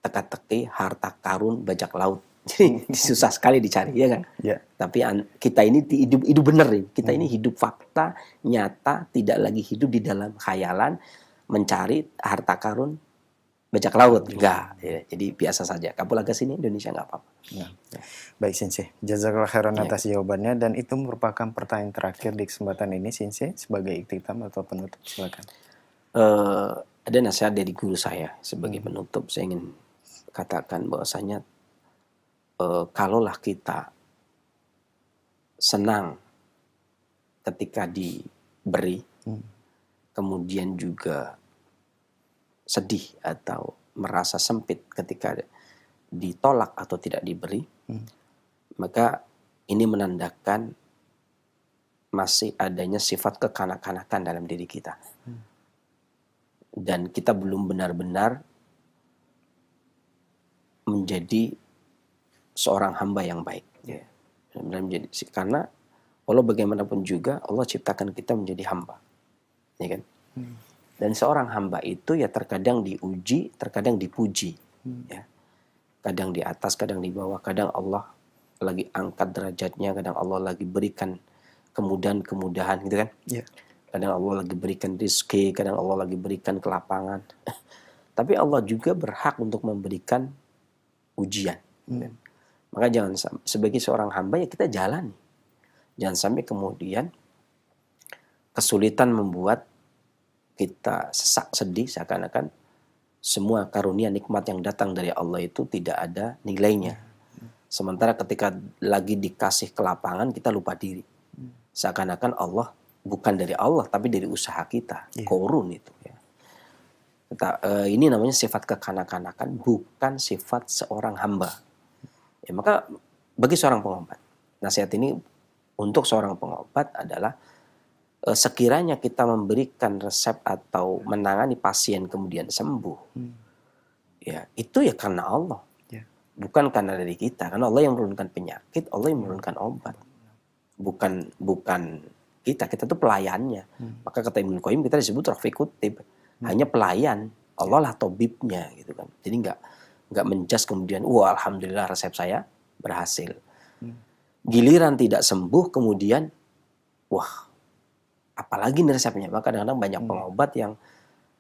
[SPEAKER 1] teka-teki harta karun bajak laut. Jadi susah sekali dicari ya kan. Tapi kita ini hidup bener nih. Kita ini hidup fakta nyata, tidak lagi hidup di dalam khayalan mencari harta karun bajak laut. Enggak. Ya, jadi biasa saja. Kapulaga sini Indonesia nggak apa-apa.
[SPEAKER 3] Baik Sinse, jazakallah khairan atas jawabannya. Dan itu merupakan pertanyaan terakhir di kesempatan ini, Sinse, sebagai iktitam atau penutup, silakan.
[SPEAKER 1] Ada nasihat dari guru saya sebagai penutup. Saya ingin katakan bahwasanya kalaulah kita senang ketika diberi, kemudian juga sedih atau merasa sempit ketika ditolak atau tidak diberi, maka ini menandakan masih adanya sifat kekanak-kanakan dalam diri kita. Dan kita belum benar-benar menjadi seorang hamba yang baik. Ya. Karena Allah bagaimanapun juga Allah ciptakan kita menjadi hamba. Ya kan? Dan seorang hamba itu ya terkadang diuji, terkadang dipuji. Ya. Kadang di atas, kadang di bawah, kadang Allah lagi angkat derajatnya, kadang Allah lagi berikan kemudahan-kemudahan gitu kan. Kadang Allah lagi berikan rezeki, kadang Allah lagi berikan kelapangan. Tapi Allah juga berhak untuk memberikan ujian. Maka jangan sebagai seorang hamba ya kita jalani. Jangan sampai kemudian kesulitan membuat kita sesak sedih, seakan-akan semua karunia nikmat yang datang dari Allah itu tidak ada nilainya. Sementara ketika lagi dikasih kelapangan kita lupa diri. Seakan-akan Allah bukan dari Allah tapi dari usaha kita. Korun itu ya. Ini namanya sifat kekanak-kanakan, bukan sifat seorang hamba. Ya, maka bagi seorang pengobat, nasihat ini untuk seorang pengobat adalah sekiranya kita memberikan resep atau menangani pasien kemudian sembuh, ya itu ya karena Allah, bukan karena dari kita. Karena Allah yang menurunkan penyakit, Allah yang menurunkan obat, bukan kita tuh pelayannya. Maka kata Ibnu Qayyim kita disebut rafiqut tib, hanya pelayan, Allah lah tabibnya gitu kan. Jadi nggak menjas kemudian alhamdulillah resep saya berhasil. Giliran tidak sembuh kemudian, wah, apalagi nih resepnya? Maka kadang-kadang banyak pengobat yang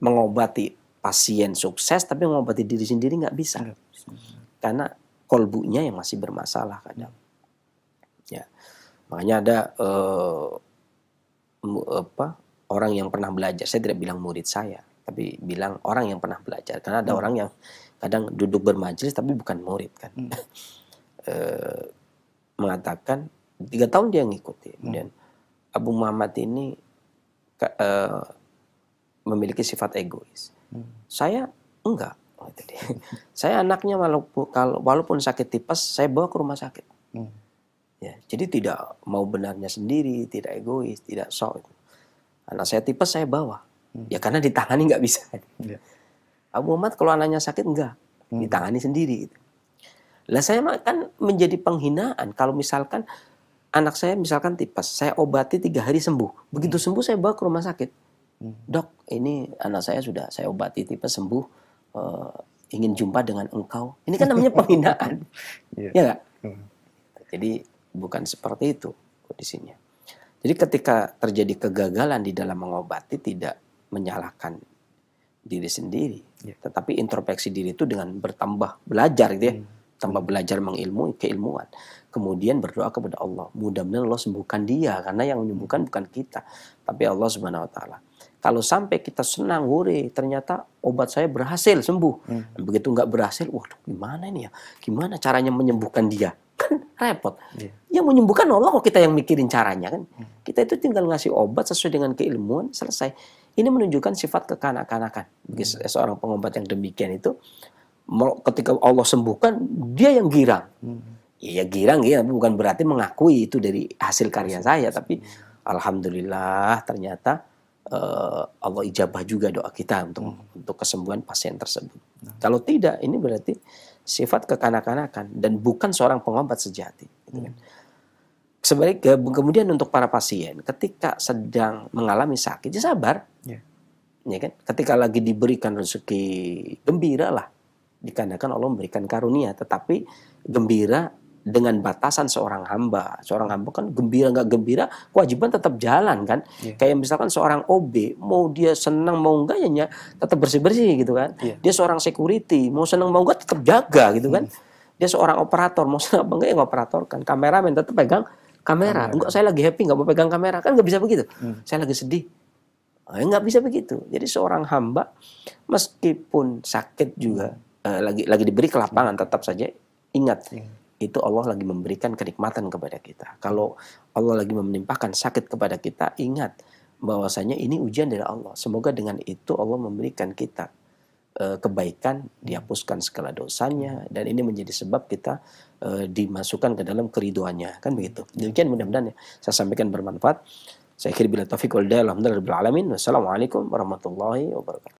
[SPEAKER 1] mengobati pasien sukses tapi mengobati diri sendiri nggak bisa. Karena kolbunya yang masih bermasalah kadang. Ya. Makanya ada orang yang pernah belajar. Saya tidak bilang murid saya, tapi bilang orang yang pernah belajar. Karena ada orang yang kadang duduk bermajelis tapi bukan murid kan. Mengatakan 3 tahun dia ngikuti. Kemudian Abu Muhammad ini memiliki sifat egois. Saya enggak. Saya anaknya walaupun sakit tipes, saya bawa ke rumah sakit. Ya, jadi tidak mau benarnya sendiri, tidak egois, tidak sok. Anak saya tipes saya bawa. Ya karena ditangani nggak bisa. Abu Muhammad kalau anaknya sakit enggak, ditangani sendiri. Lah saya kan menjadi penghinaan kalau misalkan anak saya misalkan tipes, saya obati 3 hari sembuh. Begitu sembuh saya bawa ke rumah sakit. Dok, ini anak saya sudah saya obati tipes sembuh, ingin jumpa dengan engkau. Ini kan namanya penghinaan. Ya nggak? Jadi bukan seperti itu kondisinya. Jadi ketika terjadi kegagalan di dalam mengobati, tidak menyalahkan diri sendiri, tetapi introspeksi diri itu dengan bertambah belajar gitu ya. Tambah belajar mengilmui keilmuan. Kemudian berdoa kepada Allah. Mudah-mudahan Allah sembuhkan dia. Karena yang menyembuhkan bukan kita. Tapi Allah Subhanahu Wa Ta'ala. Kalau sampai kita senang, hore, ternyata obat saya berhasil sembuh. Begitu nggak berhasil, waduh gimana ini ya? Gimana caranya menyembuhkan dia? Kan repot. Yang menyembuhkan Allah kok kita yang mikirin caranya kan? Kita itu tinggal ngasih obat sesuai dengan keilmuan, selesai. Ini menunjukkan sifat kekanak-kanakan. Bagi seorang pengobat yang demikian itu, ketika Allah sembuhkan, dia yang girang. Ya girang ya, bukan berarti mengakui itu dari hasil karya saya, tapi alhamdulillah ternyata Allah ijabah juga doa kita untuk kesembuhan pasien tersebut. Kalau tidak, ini berarti sifat kekanak-kanakan dan bukan seorang pengobat sejati. Gitu kan. Sebaliknya, kemudian untuk para pasien, ketika sedang mengalami sakit, ya sabar. Ya kan? Ketika lagi diberikan rezeki, gembira lah. Dikarenakan Allah memberikan karunia, tetapi gembira dengan batasan seorang hamba. Seorang hamba kan gembira nggak gembira, kewajiban tetap jalan kan. Kayak misalkan seorang OB, mau dia senang mau enggak ya tetap bersih-bersih gitu kan. Dia seorang security, mau senang mau enggak tetap jaga gitu kan. Dia seorang operator, mau senang apa enggak ya ngoperatorkan. Kameramen tetap pegang kamera. Enggak, saya lagi happy nggak mau pegang kamera, kan nggak bisa begitu. Saya lagi sedih, nggak bisa begitu. Jadi seorang hamba meskipun sakit juga, lagi diberi kelapangan, tetap saja ingat itu Allah lagi memberikan kenikmatan kepada kita. Kalau Allah lagi menimpakan sakit kepada kita, ingat bahwasanya ini ujian dari Allah. Semoga dengan itu Allah memberikan kita kebaikan, dihapuskan segala dosanya, dan ini menjadi sebab kita dimasukkan ke dalam keriduannya, kan begitu. Demikian mudah-mudahan ya saya sampaikan bermanfaat. Saya akhiri bila taufiq wal hidayah. Alhamdulillahirabbil alamin. Wassalamualaikum warahmatullahi wabarakatuh.